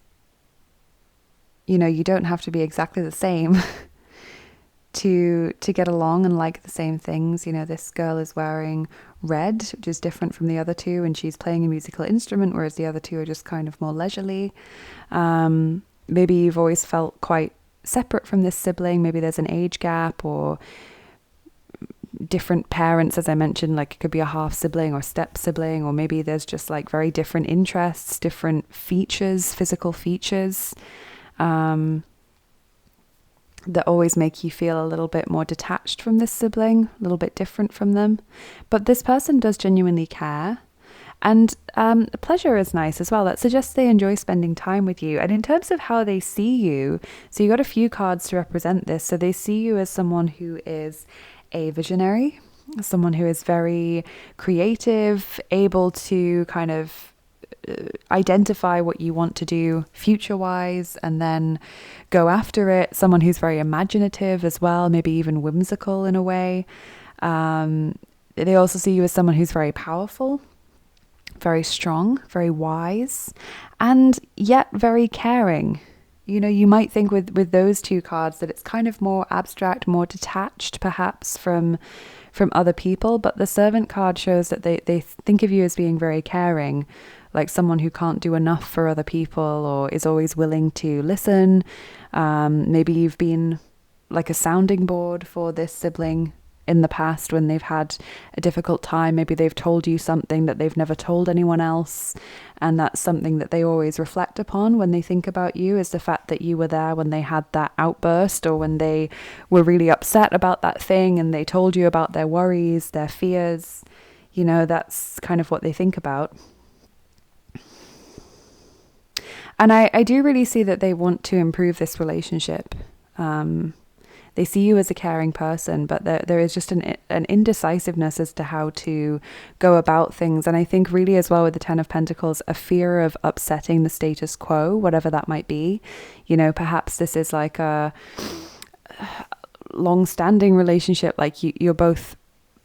you don't have to be exactly the same to get along and like the same things. This girl is wearing red, which is different from the other two, and she's playing a musical instrument, whereas the other two are just kind of more leisurely. Maybe you've always felt quite separate from this sibling. Maybe there's an age gap or different parents, as I mentioned, like it could be a half sibling or step sibling, or maybe there's just like very different interests, different features, physical features, that always make you feel a little bit more detached from this sibling, a little bit different from them. But this person does genuinely care. And pleasure is nice as well. That suggests they enjoy spending time with you. And in terms of how they see you, so you got a few cards to represent this. So they see you as someone who is a visionary, someone who is very creative, able to kind of identify what you want to do future-wise and then go after it. Someone who's very imaginative as well, maybe even whimsical in a way. They also see you as someone who's very powerful, very strong, very wise, and yet very caring. You might think with those two cards that it's kind of more abstract, more detached perhaps from other people, but the Servant card shows that they think of you as being very caring, like someone who can't do enough for other people or is always willing to listen. Maybe you've been like a sounding board for this sibling in the past when they've had a difficult time. Maybe they've told you something that they've never told anyone else, and that's something that they always reflect upon when they think about you, is the fact that you were there when they had that outburst, or when they were really upset about that thing and they told you about their worries, their fears. That's kind of what they think about. And I do really see that they want to improve this relationship. They see you as a caring person, but there is just an indecisiveness as to how to go about things. And I think really as well with the Ten of Pentacles, a fear of upsetting the status quo, whatever that might be. Perhaps this is like a long-standing relationship, like you're both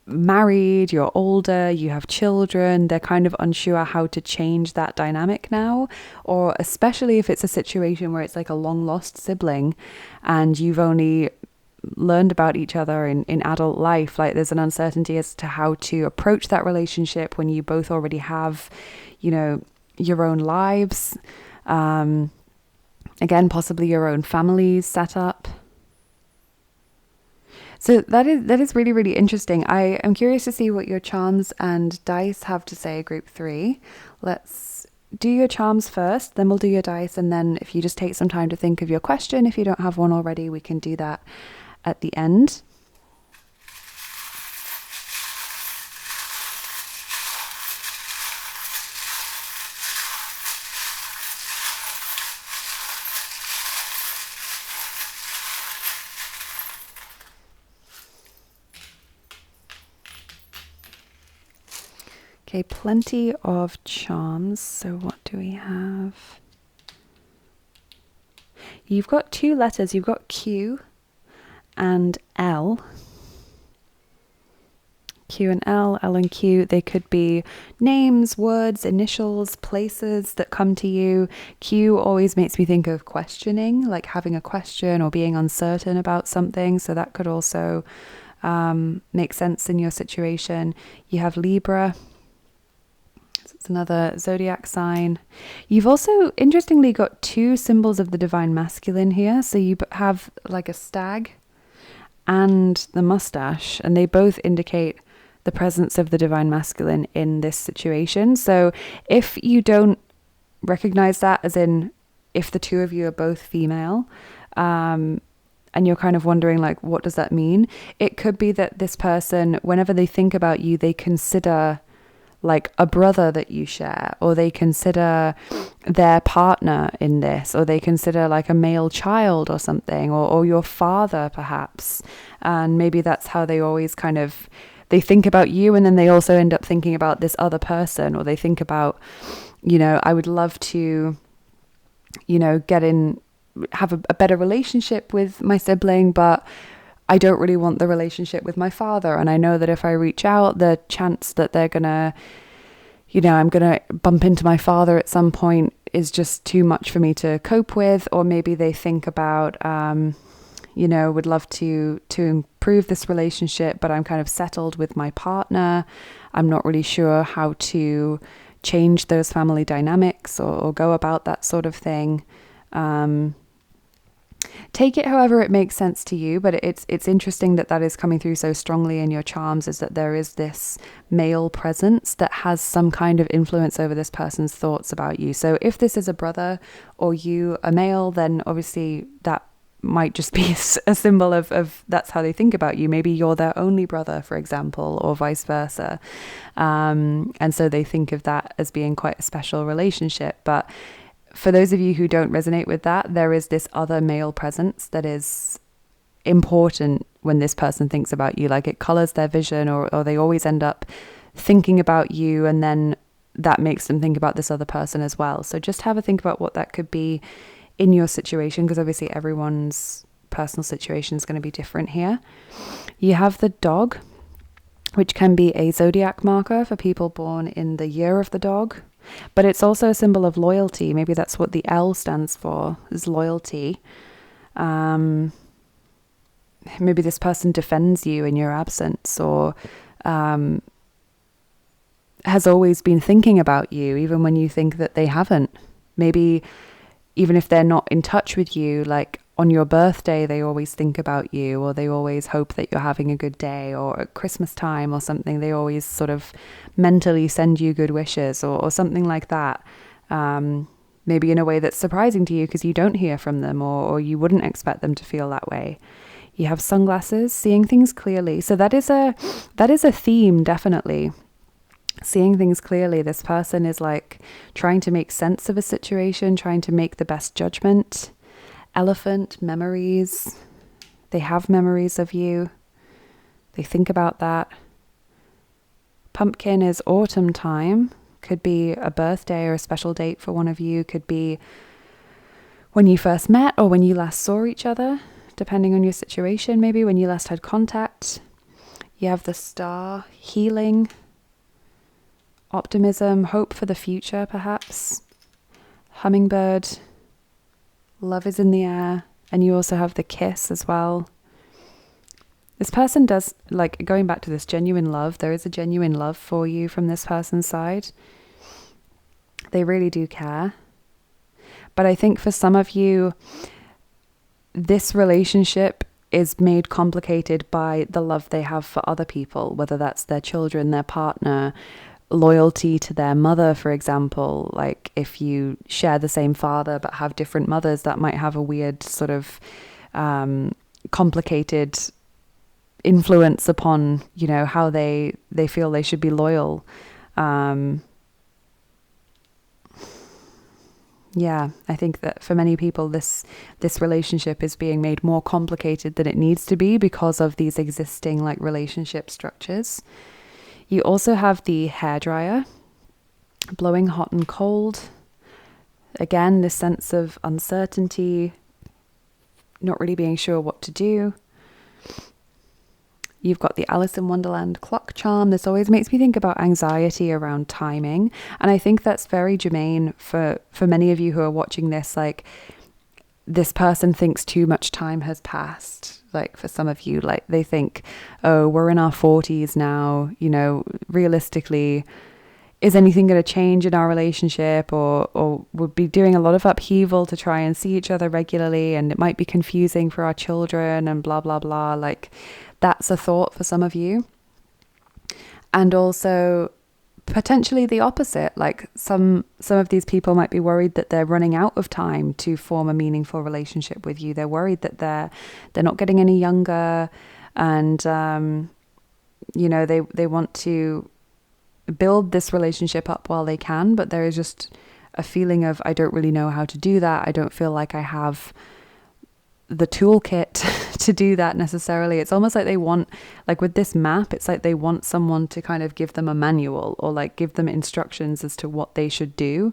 married, you're older, you have children. They're kind of unsure how to change that dynamic now, or especially if it's a situation where it's like a long-lost sibling and you've only learned about each other in adult life. Like there's an uncertainty as to how to approach that relationship when you both already have, your own lives. Again, possibly your own families set up. So that is really, really interesting. I am curious to see what your charms and dice have to say, group 3. Let's do your charms first, then we'll do your dice, and then if you just take some time to think of your question, if you don't have one already, we can do that at the end. Okay, plenty of charms. So what do we have? You've got two letters. You've got Q and L. Q and L, L and Q, they could be names, words, initials, places that come to you. Q always makes me think of questioning, like having a question or being uncertain about something. So that could also make sense in your situation. You have Libra. It's another zodiac sign. You've also, interestingly, got two symbols of the divine masculine here. So you have like a stag and the mustache, and they both indicate the presence of the divine masculine in this situation. So if you don't recognize that, as in if the two of you are both female, and you're kind of wondering like, what does that mean? It could be that this person, whenever they think about you, they consider like a brother that you share, or they consider their partner in this, or they consider like a male child or something, or your father perhaps. And maybe that's how they always kind of, they think about you, and then they also end up thinking about this other person, or they think about, you know, I would love to, you know, have a better relationship with my sibling, but I don't really want the relationship with my father. And I know that if I reach out, the chance that they're gonna, you know, I'm gonna bump into my father at some point is just too much for me to cope with. Or maybe they think about, you know, would love to improve this relationship, but I'm kind of settled with my partner. I'm not really sure how to change those family dynamics or go about that sort of thing. Take it however it makes sense to you, but it's interesting that is coming through so strongly in your charms, is that there is this male presence that has some kind of influence over this person's thoughts about you. So if this is a brother or you a male, then obviously that might just be a symbol of that's how they think about you. Maybe you're their only brother, for example, or vice versa. And so they think of that as being quite a special relationship. But for those of you who don't resonate with that, there is this other male presence that is important when this person thinks about you. Like it colors their vision, or they always end up thinking about you, and then that makes them think about this other person as well. So just have a think about what that could be in your situation, because obviously everyone's personal situation is going to be different here. You have the dog, which can be a zodiac marker for people born in the year of the dog. But it's also a symbol of loyalty. Maybe that's what the L stands for, is loyalty. Maybe this person defends you in your absence, or has always been thinking about you, even when you think that they haven't. Maybe even if they're not in touch with you, like on your birthday, they always think about you, or they always hope that you're having a good day, or at Christmas time or something, they always sort of mentally send you good wishes, or something like that. Maybe in a way that's surprising to you because you don't hear from them, or you wouldn't expect them to feel that way. You have sunglasses, seeing things clearly. So that is a theme, definitely. Seeing things clearly. This person is like trying to make sense of a situation, trying to make the best judgment. Elephant, memories. They have memories of you. They think about that. Pumpkin is autumn time. Could be a birthday or a special date for one of you. Could be when you first met, or when you last saw each other, depending on your situation, maybe when you last had contact. You have the star, healing, optimism, hope for the future, perhaps. Hummingbird, love is in the air. And you also have the kiss as well. This person does, like, going back to this genuine love, there is a genuine love for you from this person's side. They really do care. But I think for some of you, this relationship is made complicated by the love they have for other people, whether that's their children, their partner, loyalty to their mother, for example. Like if you share the same father but have different mothers, that might have a weird sort of complicated influence upon, you know, how they feel they should be loyal. Yeah, I think that for many people, this relationship is being made more complicated than it needs to be because of these existing like relationship structures. You also have the hairdryer, blowing hot and cold. Again, this sense of uncertainty, not really being sure what to do. You've got the Alice in Wonderland clock charm. This always makes me think about anxiety around timing. And I think that's very germane for many of you who are watching this. Like, this person thinks too much time has passed. Like for some of you, like they think, oh, we're in our 40s now. You know, realistically, is anything going to change in our relationship? Or we'll be doing a lot of upheaval to try and see each other regularly. And it might be confusing for our children and blah, blah, blah. Like, that's a thought for some of you. And also potentially the opposite. Like some of these people might be worried that they're running out of time to form a meaningful relationship with you. They're worried that they're not getting any younger, and you know, they want to build this relationship up while they can, but there is just a feeling of, I don't really know how to do that. I don't feel like I have the toolkit to do that necessarily. It's almost like they want, like with this map, it's like they want someone to kind of give them a manual or like give them instructions as to what they should do.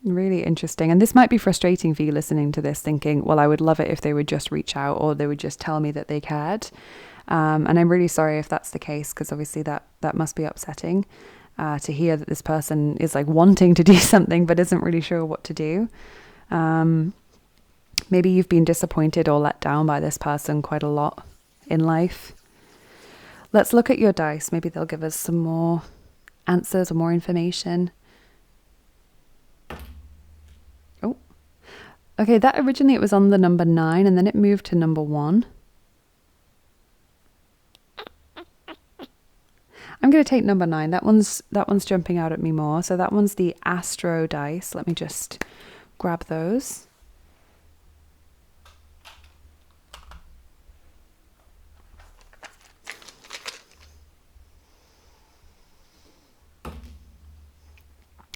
Really interesting. And this might be frustrating for you listening to this, thinking, well, I would love it if they would just reach out or they would just tell me that they cared. And I'm really sorry if that's the case, because obviously that must be upsetting to hear that this person is like wanting to do something but isn't really sure what to do. Maybe you've been disappointed or let down by this person quite a lot in life. Let's look at your dice. Maybe they'll give us some more answers or more information. Oh, okay. That originally it was on the number 9 and then it moved to number 1. I'm going to take number 9. That one's jumping out at me more. So that one's the Astro dice. Let me just grab those.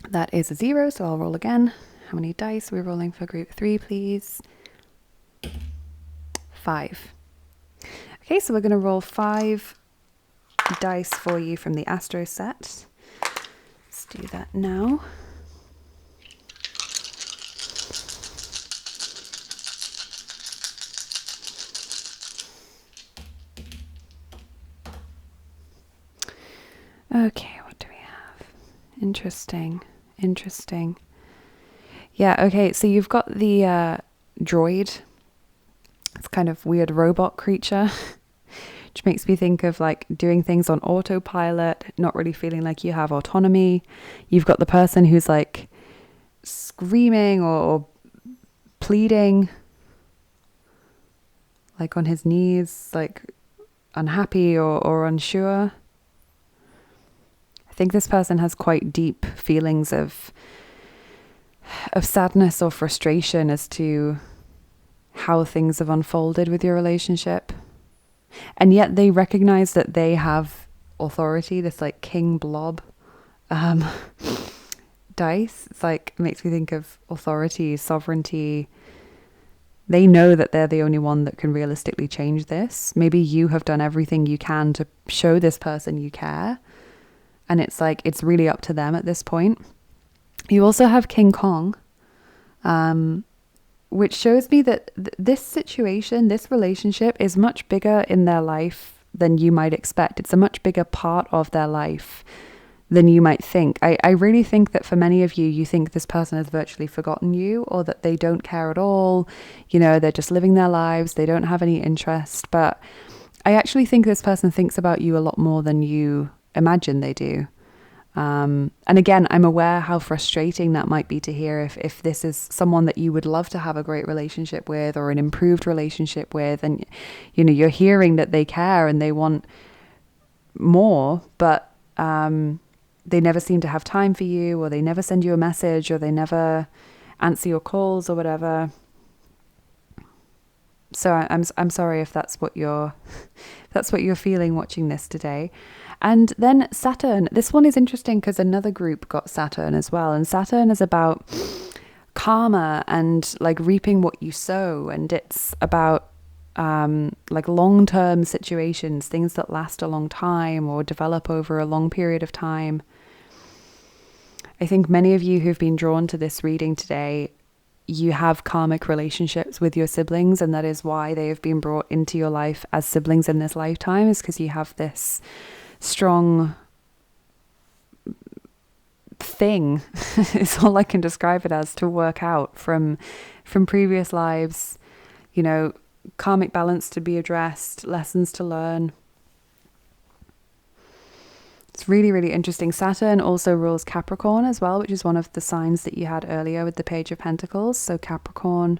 That is a 0, so I'll roll again. How many dice are we rolling for group 3, please? 5. Okay, so we're going to roll 5 dice for you from the Astro set. Let's do that now. Okay, what do we have? Interesting. Yeah, okay, so you've got the droid. It's kind of weird robot creature, which makes me think of like doing things on autopilot, not really feeling like you have autonomy. You've got the person who's like screaming or pleading, like on his knees, like unhappy or unsure. I think this person has quite deep feelings of sadness or frustration as to how things have unfolded with your relationship. And yet they recognize that they have authority, this like king blob dice. It's like, it makes me think of authority, sovereignty. They know that they're the only one that can realistically change this. Maybe you have done everything you can to show this person you care. And it's like, it's really up to them at this point. You also have King Kong, which shows me that this situation, this relationship is much bigger in their life than you might expect. It's a much bigger part of their life than you might think. I really think that for many of you, you think this person has virtually forgotten you, or that they don't care at all. You know, they're just living their lives. They don't have any interest. But I actually think this person thinks about you a lot more than you imagine they do. And again, I'm aware how frustrating that might be to hear if this is someone that you would love to have a great relationship with or an improved relationship with, and you know, you're hearing that they care and they want more, but they never seem to have time for you, or they never send you a message, or they never answer your calls or whatever. So I'm sorry if that's what you're feeling watching this today. And then Saturn. This one is interesting because another group got Saturn as well, and Saturn is about karma and like reaping what you sow, and it's about like long-term situations, things that last a long time or develop over a long period of time. I think many of you who've been drawn to this reading today, you have karmic relationships with your siblings, and that is why they have been brought into your life as siblings in this lifetime, is because you have this strong thing is all I can describe it as, to work out from previous lives, you know, karmic balance to be addressed, lessons to learn. It's really, really interesting. Saturn also rules Capricorn as well, which is one of the signs that you had earlier with the Page of Pentacles. So Capricorn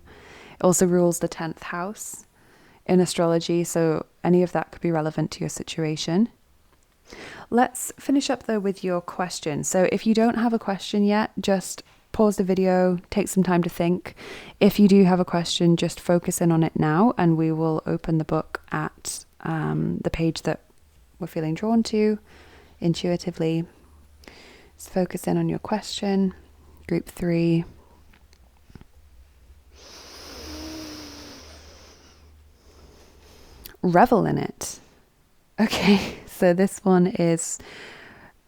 also rules the 10th house in astrology. So any of that could be relevant to your situation. Let's finish up though with your question. So if you don't have a question yet, just pause the video, take some time to think. If you do have a question, just focus in on it now, and we will open the book at the page that we're feeling drawn to intuitively. Just focus in on your question. Group 3. Revel in it. Okay, so this one is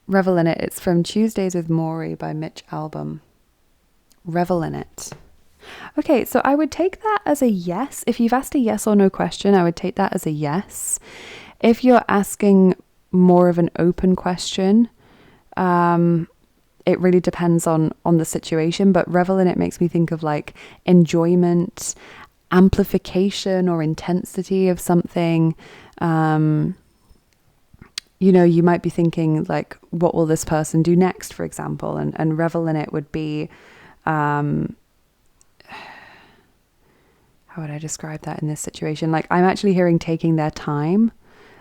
Revel in it. It's from Tuesdays with Maury by Mitch Albom. Revel in it. Okay, so I would take that as a yes. If you've asked a yes or no question, I would take that as a yes. If you're asking more of an open question, it really depends on the situation, but revel in it makes me think of like enjoyment, amplification or intensity of something. You know, you might be thinking like, what will this person do next, for example, and revel in it would be, how would I describe that in this situation? Like, I'm actually hearing taking their time,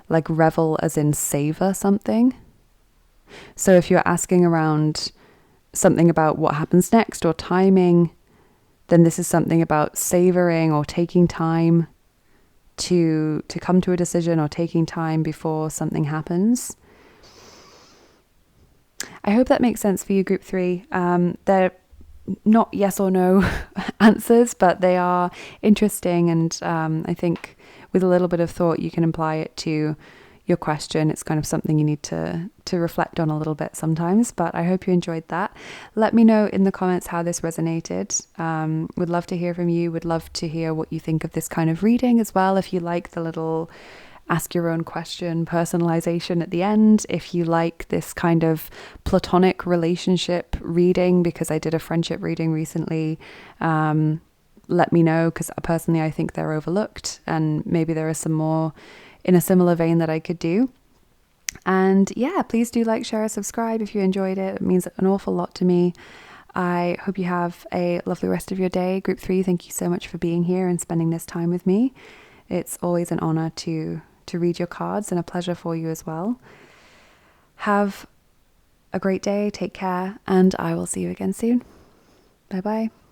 like revel as in savor something. So if you're asking around something about what happens next or timing, then this is something about savoring or taking time to come to a decision, or taking time before something happens. I hope that makes sense for you, Group 3. They're not yes or no answers, but they are interesting, and I think with a little bit of thought you can apply it to your question. It's kind of something you need to reflect on a little bit sometimes, but I hope you enjoyed that. Let me know in the comments how this resonated. Would love to hear from you. Would love to hear what you think of this kind of reading as well. If you like the little ask your own question personalization at the end, if you like this kind of platonic relationship reading, because I did a friendship reading recently, let me know, because personally I think they're overlooked, and maybe there are some more in a similar vein that I could do. And yeah, please do like, share, subscribe if you enjoyed it. It means an awful lot to me. I hope you have a lovely rest of your day. Group 3, thank you so much for being here and spending this time with me. It's always an honor to read your cards, and a pleasure for you as well. Have a great day, take care, and I will see you again soon. Bye bye.